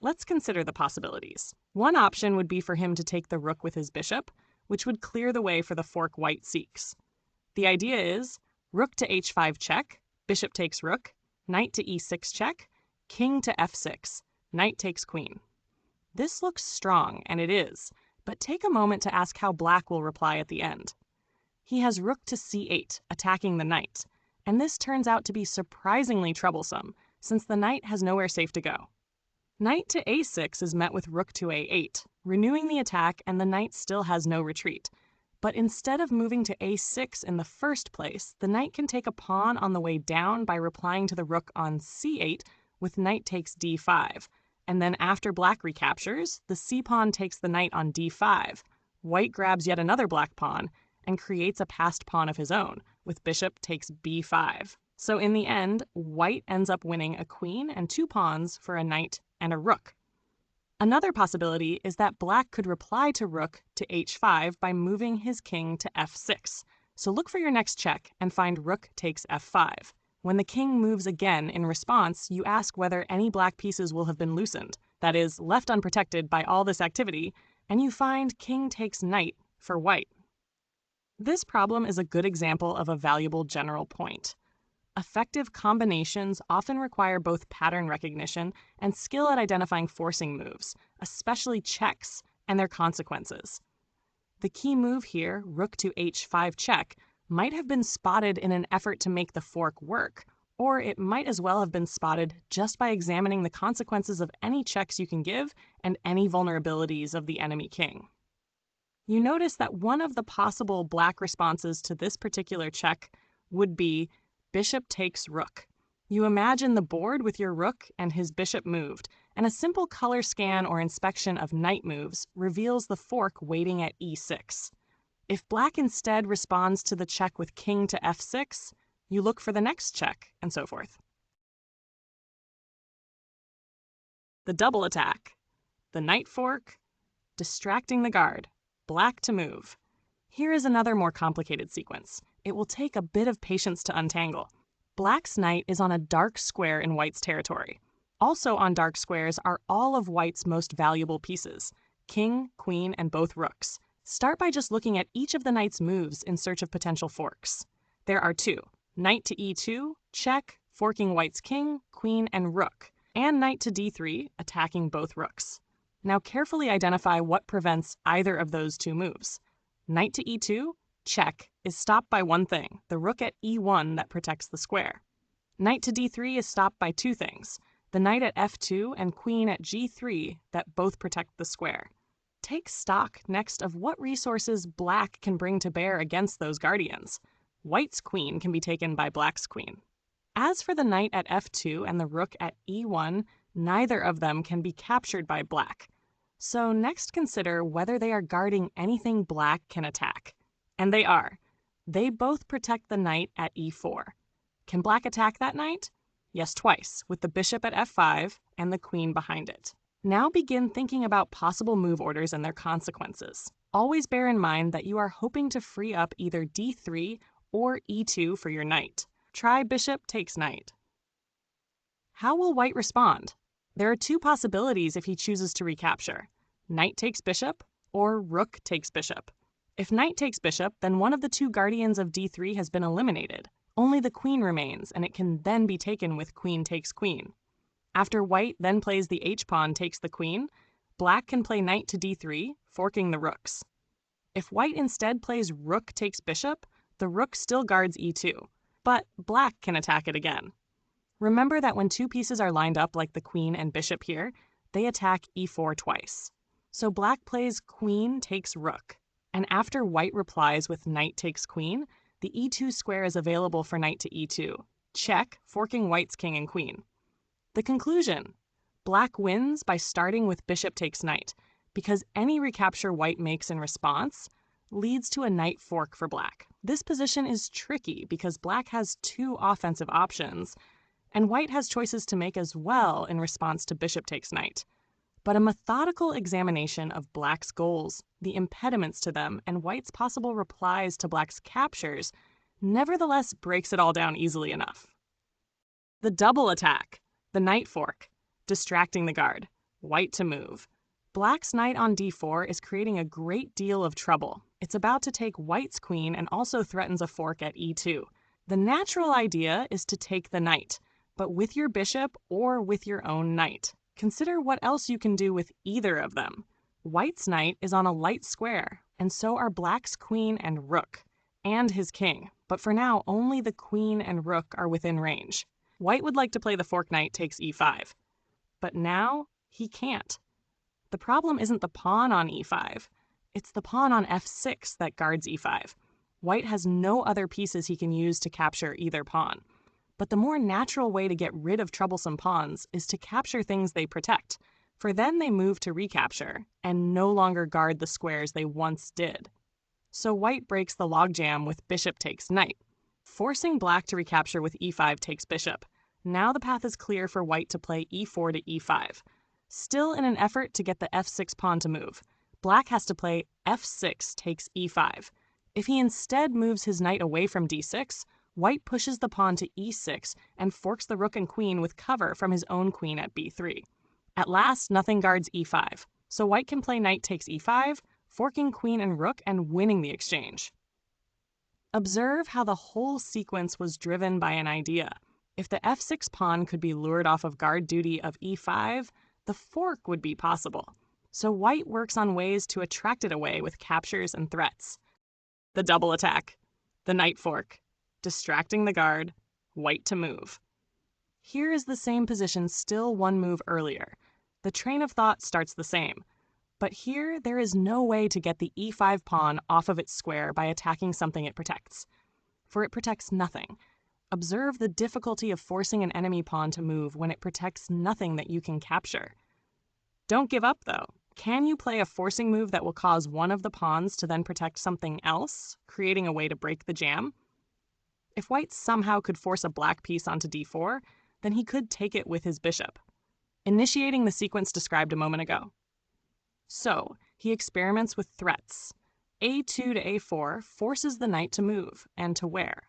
Let's consider the possibilities. One option would be for him to take the rook with his bishop, which would clear the way for the fork white seeks. The idea is rook to h5 check, bishop takes rook, knight to e6 check, king to f6, knight takes queen. This looks strong, and it is, but take a moment to ask how black will reply at the end. He has rook to c8, attacking the knight, and this turns out to be surprisingly troublesome, since the knight has nowhere safe to go. Knight to a6 is met with rook to a8, renewing the attack, and the knight still has no retreat. But instead of moving to a6 in the first place, the knight can take a pawn on the way down by replying to the rook on c8 with knight takes d5, and then after black recaptures, the c-pawn takes the knight on d5. White grabs yet another black pawn and creates a passed pawn of his own, with bishop takes b5. So in the end, white ends up winning a queen and two pawns for a knight and a rook. Another possibility is that black could reply to rook to h5 by moving his king to f6. So look for your next check and find rook takes f5. When the king moves again in response, you ask whether any black pieces will have been loosened, that is, left unprotected by all this activity, and you find king takes knight for white. This problem is a good example of a valuable general point. Effective combinations often require both pattern recognition and skill at identifying forcing moves, especially checks, and their consequences. The key move here, rook to h5 check, might have been spotted in an effort to make the fork work, or it might as well have been spotted just by examining the consequences of any checks you can give and any vulnerabilities of the enemy king. You notice that one of the possible black responses to this particular check would be bishop takes rook. You imagine the board with your rook and his bishop moved, and a simple color scan or inspection of knight moves reveals the fork waiting at e6. If black instead responds to the check with king to f6, you look for the next check, and so forth. The double attack. The knight fork, distracting the guard, black to move. Here is another more complicated sequence. It will take a bit of patience to untangle. Black's knight is on a dark square in white's territory. Also on dark squares are all of white's most valuable pieces, king, queen, and both rooks. Start by just looking at each of the knight's moves in search of potential forks. There are two, knight to e2, check, forking white's king, queen, and rook, and knight to d3, attacking both rooks. Now carefully identify what prevents either of those two moves. Knight to e2, check, is stopped by one thing, the rook at e1 that protects the square. Knight to d3 is stopped by two things, the knight at f2 and queen at g3 that both protect the square. Take stock next of what resources black can bring to bear against those guardians. White's queen can be taken by black's queen. As for the knight at f2 and the rook at e1, neither of them can be captured by black. So next consider whether they are guarding anything black can attack. And they are. They both protect the knight at e4. Can black attack that knight? Yes, twice, with the bishop at f5 and the queen behind it. Now begin thinking about possible move orders and their consequences. Always bear in mind that you are hoping to free up either d3 or e2 for your knight. Try bishop takes knight. How will white respond? There are two possibilities if he chooses to recapture. Knight takes bishop or rook takes bishop. If knight takes bishop, then one of the two guardians of d3 has been eliminated. Only the queen remains, and it can then be taken with queen takes queen. After white then plays the h-pawn takes the queen, black can play knight to d3, forking the rooks. If white instead plays rook takes bishop, the rook still guards e2, but black can attack it again. Remember that when two pieces are lined up like the queen and bishop here, they attack e4 twice. So black plays queen takes rook, and after white replies with knight takes queen, the e2 square is available for knight to e2. Check, forking white's king and queen. The conclusion: black wins by starting with bishop takes knight, because any recapture white makes in response leads to a knight fork for black. This position is tricky because black has two offensive options, and white has choices to make as well in response to bishop takes knight. But a methodical examination of black's goals, the impediments to them, and white's possible replies to black's captures nevertheless breaks it all down easily enough. The double attack, the knight fork, distracting the guard, white to move. Black's knight on d4 is creating a great deal of trouble. It's about to take white's queen and also threatens a fork at e2. The natural idea is to take the knight, but with your bishop or with your own knight. Consider what else you can do with either of them. White's knight is on a light square, and so are black's queen and rook, and his king. But for now, only the queen and rook are within range. White would like to play the fork knight takes e5, but now he can't. The problem isn't the pawn on e5, it's the pawn on f6 that guards e5. White has no other pieces he can use to capture either pawn. But the more natural way to get rid of troublesome pawns is to capture things they protect, for then they move to recapture and no longer guard the squares they once did. So white breaks the logjam with bishop takes knight. Forcing black to recapture with e5 takes bishop. Now the path is clear for white to play e4 to e5. Still in an effort to get the f6 pawn to move, black has to play f6 takes e5. If he instead moves his knight away from d6, white pushes the pawn to e6 and forks the rook and queen with cover from his own queen at b3. At last, nothing guards e5, so white can play knight takes e5, forking queen and rook and winning the exchange. Observe how the whole sequence was driven by an idea. If the f6 pawn could be lured off of guard duty of e5, the fork would be possible. So white works on ways to attract it away with captures and threats. The double attack, the knight fork, distracting the guard, white to move. Here is the same position still one move earlier. The train of thought starts the same. But here there is no way to get the e5 pawn off of its square by attacking something it protects. For it protects nothing. Observe the difficulty of forcing an enemy pawn to move when it protects nothing that you can capture. Don't give up though. Can you play a forcing move that will cause one of the pawns to then protect something else, creating a way to break the jam? If white somehow could force a black piece onto d4, then he could take it with his bishop, initiating the sequence described a moment ago. So, he experiments with threats. a2 to a4 forces the knight to move, and to where?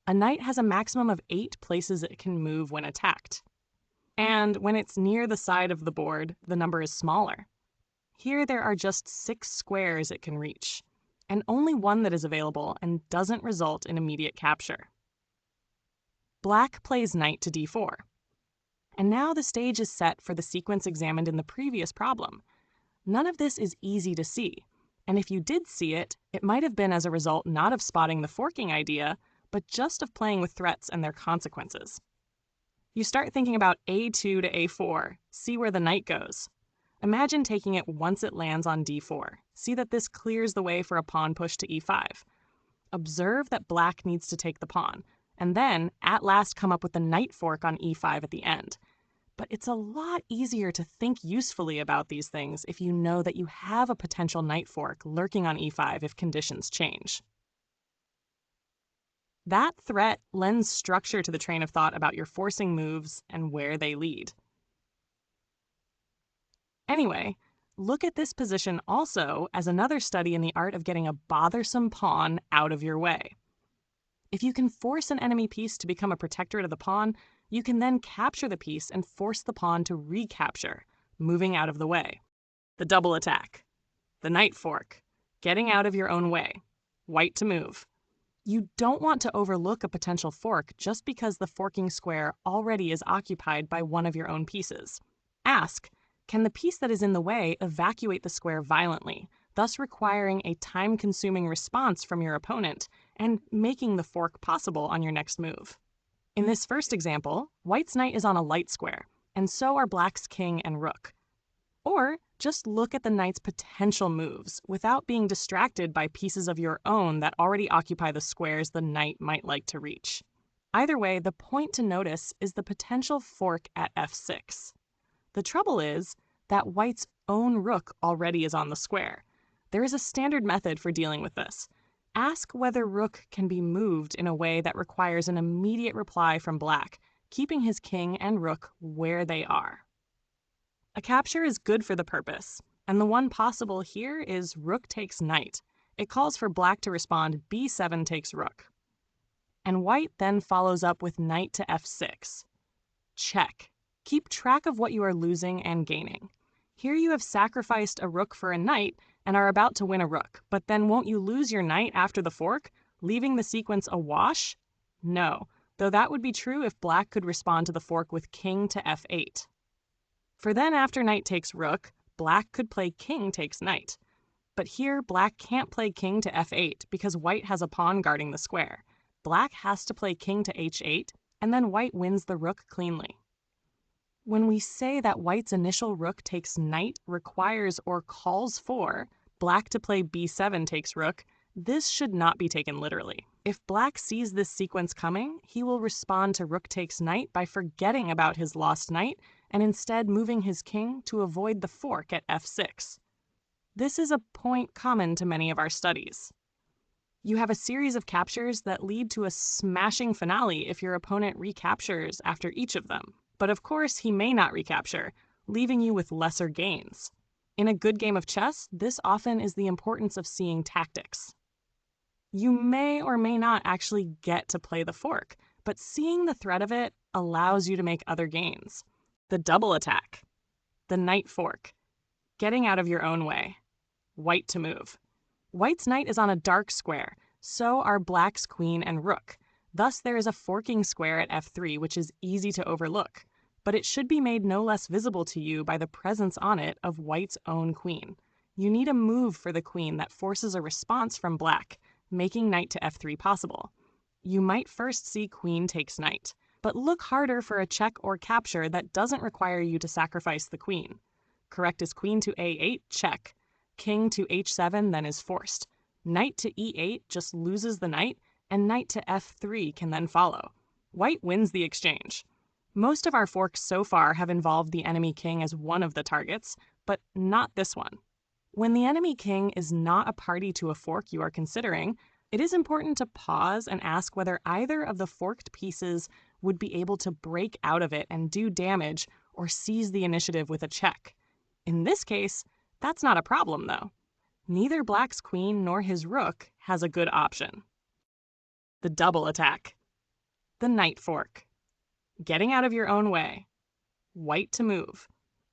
A knight has a maximum of 8 places it can move when attacked. And when it's near the side of the board, the number is smaller. Here there are just 6 squares it can reach, and only one that is available and doesn't result in immediate capture. Black plays knight to d4. And now the stage is set for the sequence examined in the previous problem. None of this is easy to see, and if you did see it, it might have been as a result not of spotting the forking idea, but just of playing with threats and their consequences. You start thinking about a2 to a4, see where the knight goes. Imagine taking it once it lands on d4. See that this clears the way for a pawn push to e5. Observe that black needs to take the pawn, and then at last come up with the knight fork on e5 at the end. But it's a lot easier to think usefully about these things if you know that you have a potential knight fork lurking on e5 if conditions change. That threat lends structure to the train of thought about your forcing moves and where they lead. Anyway, look at this position also as another study in the art of getting a bothersome pawn out of your way. If you can force an enemy piece to become a protectorate of the pawn, you can then capture the piece and force the pawn to recapture, moving out of the way. The double attack, the knight fork, getting out of your own way, white to move. You don't want to overlook a potential fork just because the forking square already is occupied by one of your own pieces. Ask, can the piece that is in the way evacuate the square violently, thus requiring a time-consuming response from your opponent and making the fork possible on your next move? In this first example, white's knight is on a light square, and so are black's king and rook. Or just look at the knight's potential moves without being distracted by pieces of your own that already occupy the squares the knight might like to reach. Either way, the point to notice is the potential fork at f6. The trouble is that white's own rook already is on the square. There is a standard method for dealing with this. Ask whether rook can be moved in a way that requires an immediate reply from black, keeping his king and rook where they are. A capture is good for the purpose, and the one possible here is rook takes knight. It calls for black to respond b7 takes rook. And white then follows up with knight to f6. Check. Keep track of what you are losing and gaining. Here you have sacrificed a rook for a knight and are about to win a rook, but then won't you lose your knight after the fork, leaving the sequence awash? No, though that would be true if black could respond to the fork with king to f8. For then after knight takes rook, black could play king takes knight. But here black can't play king to f8 because white has a pawn guarding the square. Black has to play king to h8, and then white wins the rook cleanly. When we say that white's initial rook takes knight requires or calls for black to play b7 takes rook, this should not be taken literally. If black sees this sequence coming, he will respond to rook takes knight by forgetting about his lost knight and instead moving his king to avoid the fork at f6. This is a point common to many of our studies. You have a series of captures that lead to a smashing finale if your opponent recaptures after each of them. But of course, he may not recapture, leaving you with lesser gains. In a good game of chess, this often is the importance of seeing tactics. You may or may not actually get to play the fork, but seeing the threat of it allows you to make other gains. The double attack, the knight fork, getting out of your own way, white to move. White's knight is on a dark square, so are black's queen and rook. Thus there is a forking square at f3 which is easy to overlook, but it should be made no less visible to you by the presence on it of white's own queen. You need a move for the queen that forces a response from black, making knight to f3 possible. You might first see queen takes knight, but look harder for a check or capture that doesn't require you to sacrifice the queen. Correct is queen to a8, check. King to h7 then is forced. Knight to e8 just loses the knight, and knight to f3 can then follow. White wins the exchange. Most of our forks so far have involved the enemy king as one of the targets, but not this one. When the enemy king is not a party to a fork you are considering, it is important to pause and ask whether either of the forked pieces would be able to break out of it and do damage or seize the initiative with a check. In this case, that's not a problem though. Neither black's queen nor his rook has a good option. The double attack. The knight fork. Getting out of your own way. White to move.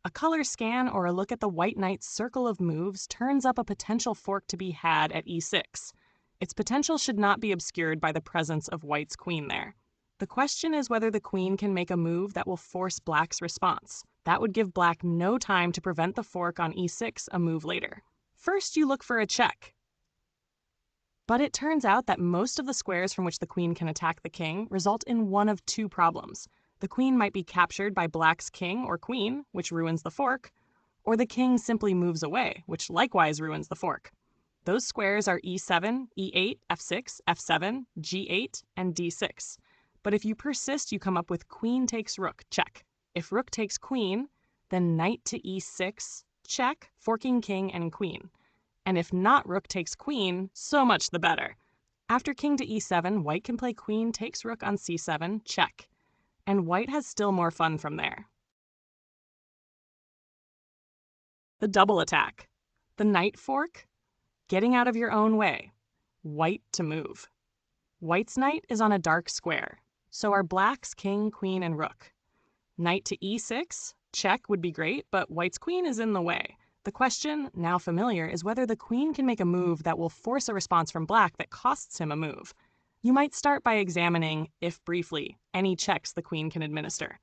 A color scan or a look at the white knight's circle of moves turns up a potential fork to be had at e6. Its potential should not be obscured by the presence of white's queen there. The question is whether the queen can make a move that will force black's response. That would give black no time to prevent the fork on e6 a move later. First, you look for a check. But it turns out that most of the squares from which the queen can attack the king result in one of two problems. The queen might be captured by black's king or queen, which ruins the fork, or the king simply moves away, which likewise ruins the fork. Those squares are e7, e8, f6, f7, g8, and d6. But if you persist, you come up with queen takes rook, check. If rook takes queen, then knight to e6, check, forking king and queen. And if not rook takes queen, so much the better. After king to e7, white can play queen takes rook on c7, check. And white has still more fun from there. The double attack. The knight fork. Getting out of your own way. White to move. White's knight is on a dark square. So are black's king, queen, and rook. Knight to e6, check would be great, but white's queen is in the way. The question, now familiar, is whether the queen can make a move that will force a response from black that costs him a move. You might start by examining, if briefly, any checks the queen can administer.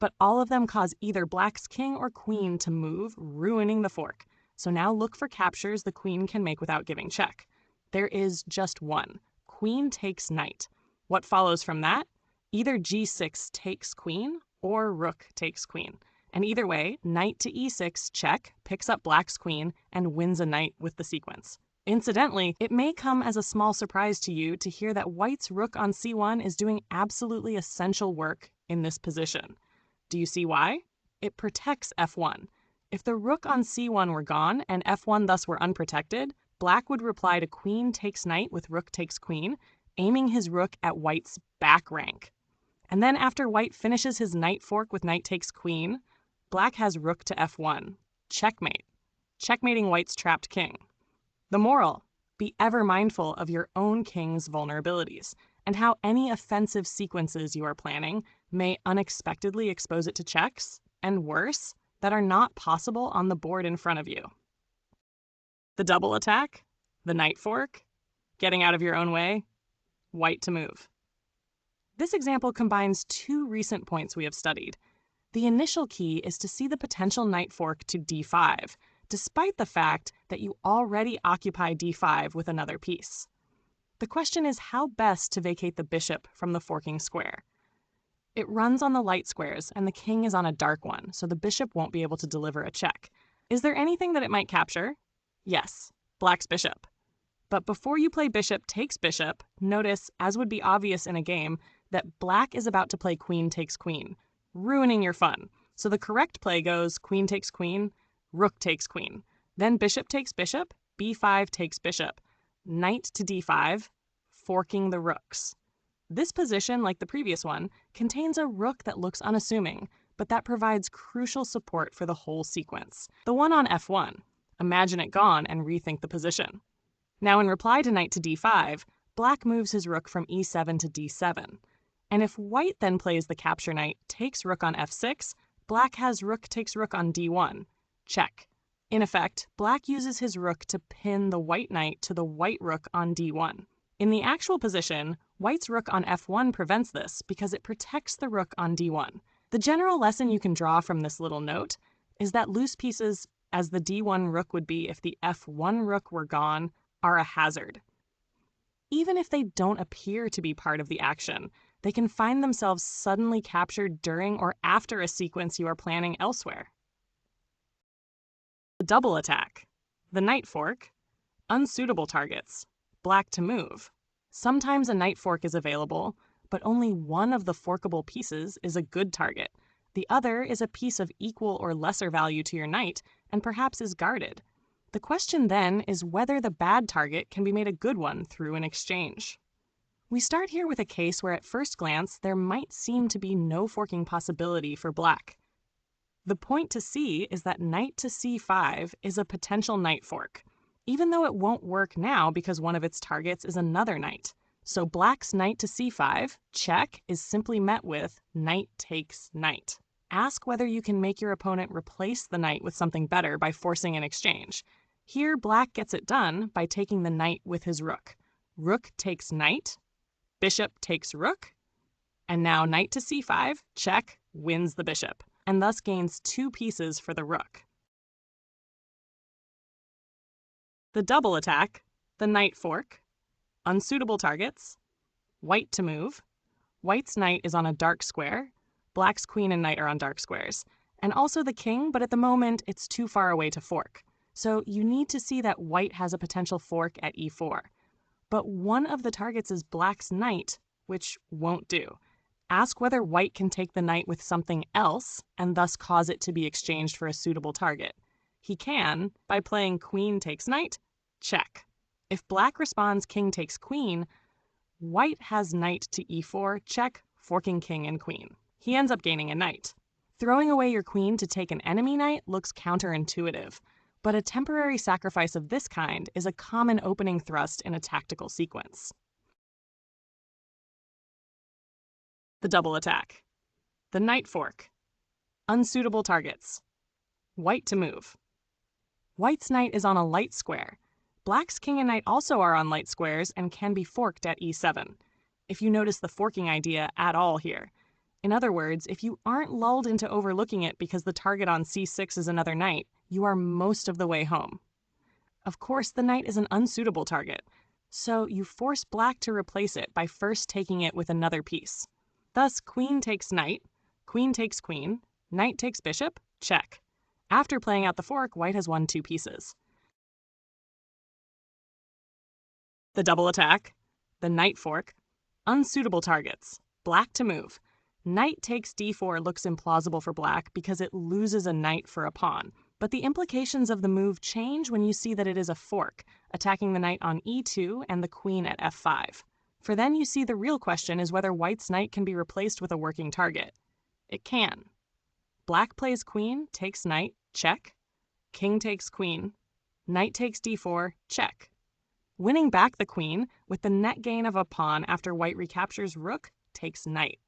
But all of them cause either black's king or queen to move, ruining the fork. So now look for captures the queen can make without giving check. There is just one. Queen takes knight. What follows from that? Either g6 takes queen or rook takes queen. And either way, knight to e6 check picks up black's queen and wins a knight with the sequence. Incidentally, it may come as a small surprise to you to hear that white's rook on c1 is doing absolutely essential work in this position. Do you see why? It protects f1. If the rook on c1 were gone and f1 thus were unprotected, black would reply to queen takes knight with rook takes queen, aiming his rook at white's back rank. And then after white finishes his knight fork with knight takes queen, black has rook to f1. Checkmate. Checkmating white's trapped king. The moral: be ever mindful of your own king's vulnerabilities and how any offensive sequences you are planning may unexpectedly expose it to checks, and worse, that are not possible on the board in front of you. The double attack, the knight fork, getting out of your own way, white to move. This example combines two recent points we have studied. The initial key is to see the potential knight fork to d5, despite the fact that you already occupy d5 with another piece. The question is how best to vacate the bishop from the forking square. It runs on the light squares, and the king is on a dark one, so the bishop won't be able to deliver a check. Is there anything that it might capture? Yes, black's bishop. But before you play bishop takes bishop, notice, as would be obvious in a game, that black is about to play queen takes queen, ruining your fun. So the correct play goes queen takes queen, rook takes queen. Then bishop takes bishop, b5 takes bishop, knight to d5, forking the rooks. This position, like the previous one, contains a rook that looks unassuming, but that provides crucial support for the whole sequence. The one on f1. Imagine it gone and rethink the position. Now in reply to knight to d5, black moves his rook from e7 to d7. And if white then plays the capture knight takes rook on f6, black has rook takes rook on d1. Check. In effect, black uses his rook to pin the white knight to the white rook on d1. In the actual position, white's rook on f1 prevents this because it protects the rook on d1. The general lesson you can draw from this little note is that loose pieces, as the d1 rook would be if the f1 rook were gone, are a hazard. Even if they don't appear to be part of the action, they can find themselves suddenly captured during or after a sequence you are planning elsewhere. The double attack, the knight fork, unsuitable targets, black to move. Sometimes a knight fork is available, but only one of the forkable pieces is a good target. The other is a piece of equal or lesser value to your knight and perhaps is guarded. The question then is whether the bad target can be made a good one through an exchange. We start here with a case where at first glance there might seem to be no forking possibility for black. The point to see is that knight to c5 is a potential knight fork, even though it won't work now because one of its targets is another knight. So black's knight to c5, check, is simply met with knight takes knight. Ask whether you can make your opponent replace the knight with something better by forcing an exchange. Here, black gets it done by taking the knight with his rook. Rook takes knight, bishop takes rook, and now knight to c5, check, wins the bishop, and thus gains two pieces for the rook. The double attack, the knight fork, unsuitable targets, white to move, white's knight is on a dark square, black's queen and knight are on dark squares, and also the king, but at the moment it's too far away to fork. So you need to see that white has a potential fork at e4. But one of the targets is black's knight, which won't do. Ask whether white can take the knight with something else and thus cause it to be exchanged for a suitable target. He can by playing queen takes knight, check. If black responds king takes queen, white has knight to e4, check, forking king and queen. He ends up gaining a knight. Throwing away your queen to take an enemy knight looks counterintuitive, but a temporary sacrifice of this kind is a common opening thrust in a tactical sequence. The double attack, the knight fork, unsuitable targets, white to move. White's knight is on a light square. Black's king and knight also are on light squares and can be forked at e7, if you notice the forking idea at all here. In other words, if you aren't lulled into overlooking it because the target on c6 is another knight, you are most of the way home. Of course, the knight is an unsuitable target, so you force black to replace it by first taking it with another piece. Thus, queen takes knight, queen takes queen, knight takes bishop, check. After playing out the fork, white has won 2 pieces. The double attack, the knight fork, unsuitable targets, black to move. Knight takes d4 looks implausible for black because it loses a knight for a pawn, but the implications of the move change when you see that it is a fork, attacking the knight on e2 and the queen at f5. For then you see the real question is whether white's knight can be replaced with a working target. It can. Black plays queen, takes knight, check. King takes queen. Knight takes d4, check. Winning back the queen with the net gain of a pawn after white recaptures rook takes knight.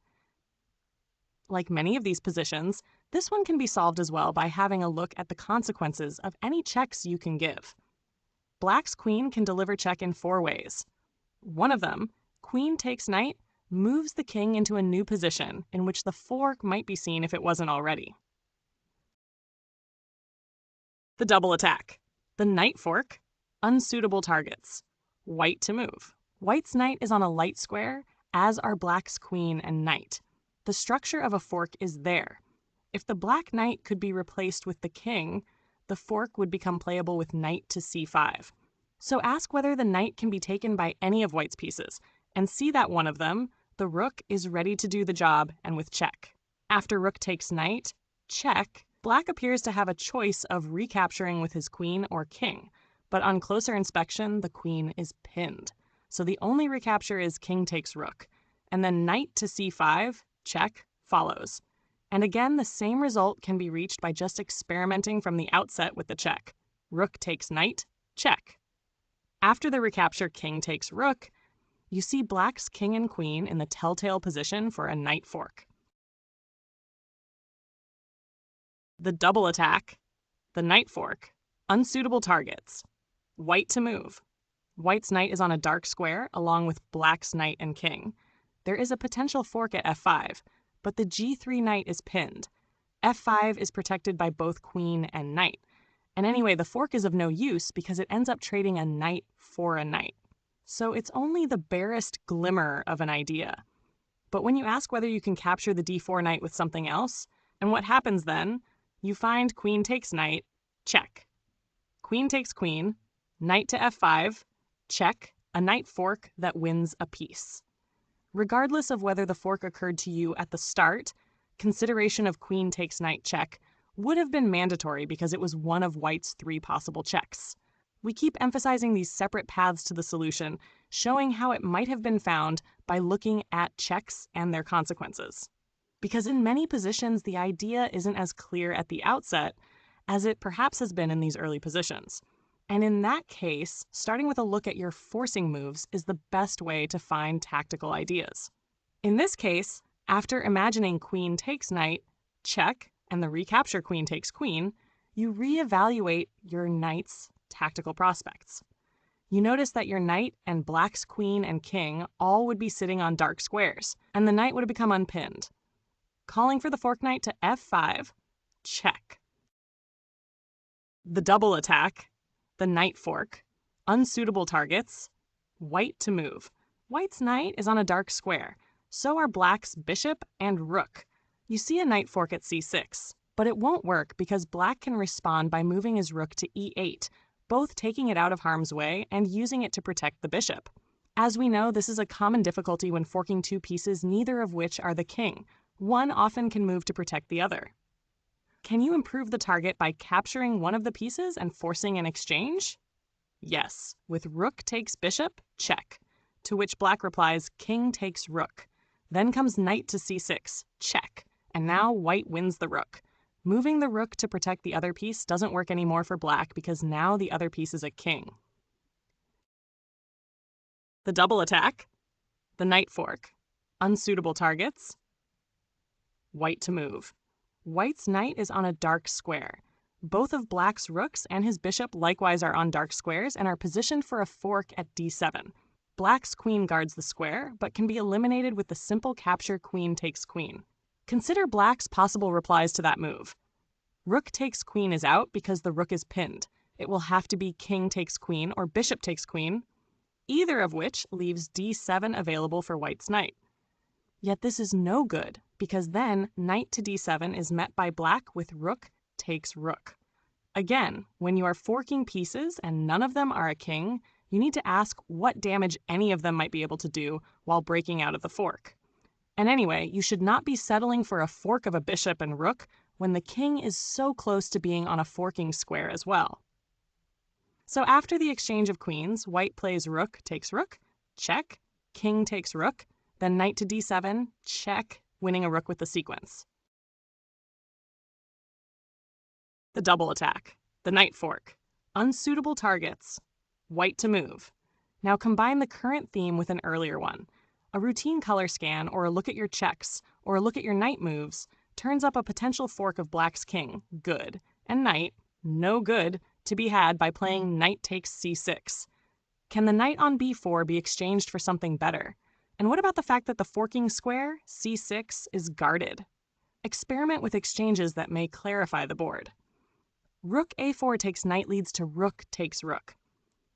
Like many of these positions, this one can be solved as well by having a look at the consequences of any checks you can give. Black's queen can deliver check in 4 ways. One of them, queen takes knight, moves the king into a new position in which the fork might be seen if it wasn't already. The double attack, the knight fork, unsuitable targets, white to move. White's knight is on a light square, as are black's queen and knight. The structure of a fork is there. If the black knight could be replaced with the king, the fork would become playable with knight to c5. So ask whether the knight can be taken by any of white's pieces, and see that one of them, the rook, is ready to do the job and with check. After rook takes knight, check, black appears to have a choice of recapturing with his queen or king, but on closer inspection, the queen is pinned. So the only recapture is king takes rook, and then knight to c5, check, follows. And again, the same result can be reached by just experimenting from the outset with the check. Rook takes knight, check. After the recapture king takes rook, you see black's king and queen in the telltale position for a knight fork. The double attack, the knight fork, unsuitable targets, white to move. White's knight is on a dark square along with black's knight and king. There is a potential fork at f5, but the g3 knight is pinned. f5 is protected by both queen and knight. And anyway, the fork is of no use because it ends up trading a knight for a knight. So it's only the barest glimmer of an idea. But when you ask whether you can capture the d4 knight with something else, and what happens then, you find queen takes knight, check. Queen takes queen, knight to f5, check, a knight fork that wins a piece. Regardless of whether the fork occurred to you at the start, consideration of queen takes knight check would have been mandatory because it was one of white's 3 possible checks. We keep emphasizing these separate paths to the solution, showing how it might have been found by looking at checks and their consequences. Because in many positions, the idea isn't as clear at the outset as it perhaps has been in these early positions. And in that case, starting with a look at your forcing moves is the best way to find tactical ideas. In this case, after imagining queen takes knight, check, and the recapture queen takes queen, you reevaluate your knight's tactical prospects. You notice that your knight and black's queen and king all would be sitting on dark squares, and the knight would have become unpinned. Calling for the fork knight to f5, check. The double attack, the knight fork, unsuitable targets, white to move. White's knight is on a dark square, so are black's bishop and rook. You see a knight fork at c6, but it won't work because black can respond by moving his rook to e8, both taking it out of harm's way and using it to protect the bishop. As we know, this is a common difficulty when forking 2 pieces, neither of which are the king. One often can move to protect the other. Can you improve the target by capturing one of the pieces and forcing an exchange? Yes, with rook takes bishop, check, to which black replies king takes rook. Then comes knight to c6, check, and now white wins the rook. Moving the rook to protect the other piece doesn't work anymore for black because now the other piece is a king. The double attack, the knight fork, unsuitable targets, white to move. White's knight is on a dark square. Both of black's rooks and his bishop likewise are on dark squares and are positioned for a fork at d7. Black's queen guards the square, but can be eliminated with the simple capture queen takes queen. Consider black's possible replies to that move. Rook takes queen is out because the rook is pinned. It will have to be king takes queen or bishop takes queen, either of which leaves d7 available for white's knight. Yet this is no good, because then knight to d7 is met by black with rook takes rook. Again, when you are forking pieces and none of them are a king, you need to ask what damage any of them might be able to do while breaking out of the fork. And anyway, you should not be settling for a fork of a bishop and rook when the king is so close to being on a forking square as well. So after the exchange of queens, white plays rook takes rook, check, king takes rook, then knight to d7, check, winning a rook with the sequence. The double attack, the knight fork, unsuitable targets, white to move. Now combine the current theme with an earlier one. A routine color scan, or a look at your checks, or a look at your knight moves, turns up a potential fork of black's king, good, and knight, no good, to be had by playing knight takes c6. Can the knight on b4 be exchanged for something better? And what about the fact that the forking square, c6, is guarded? Experiment with exchanges that may clarify the board. Rook a4 takes knight leads to rook takes rook.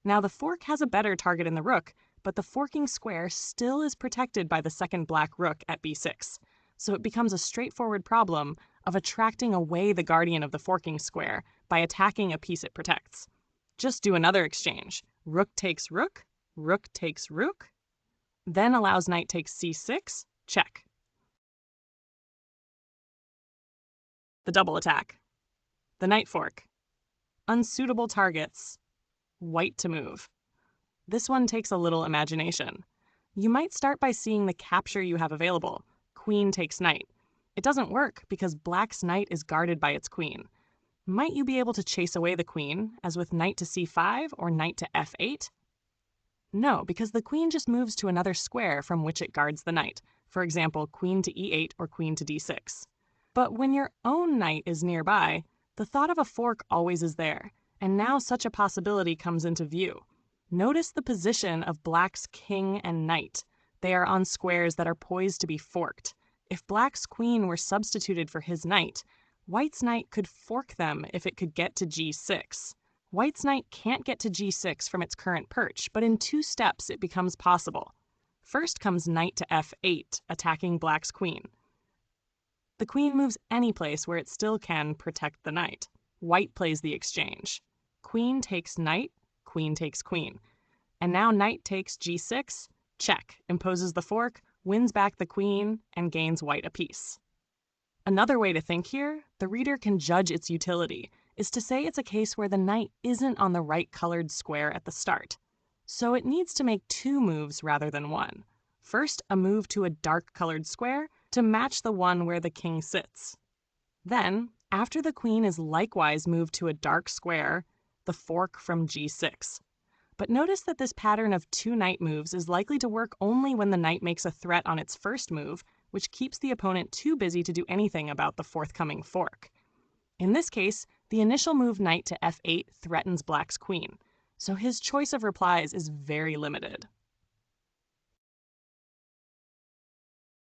Now the fork has a better target in the rook, but the forking square still is protected by the second black rook at b6, so it becomes a straightforward problem of attracting away the guardian of the forking square by attacking a piece it protects. Just do another exchange. Rook takes rook, rook takes rook, then allows knight takes c6, check. The double attack. The knight fork. Unsuitable targets. White to move. This one takes a little imagination. You might start by seeing the capture you have available. Queen takes knight. It doesn't work because black's knight is guarded by its queen. Might you be able to chase away the queen, as with knight to c5 or knight to f8? No, because the queen just moves to another square from which it guards the knight. For example, queen to e8 or queen to d6. But when your own knight is nearby, the thought of a fork always is there, and now such a possibility comes into view. Notice the position of black's king and knight. They are on squares that are poised to be forked. If black's queen were substituted for his knight, white's knight could fork them if it could get to g6. White's knight can't get to g6 from its current perch, but in 2 steps it becomes possible. First comes knight to f8, attacking black's queen. The queen moves any place where it still can protect the knight. White plays the exchange. Queen takes knight, queen takes queen. And now knight takes g6, check, imposes the fork, wins back the queen, and gains white a piece. Another way to think here, the reader can judge its utility, is to say it's a case where the knight isn't on the right colored square at the start. So it needs to make 2 moves rather than 1. First, a move to a dark colored square to match the one where the king sits. Then, after the queen is likewise moved to a dark square, the fork from g6. But notice that this pattern of 2 knight moves is likely to work only when the knight makes a threat on its first move, which keeps the opponent too busy to do anything about the forthcoming fork. In this case, the initial move knight to f8 threatens black's queen, so his choice of replies is very limited.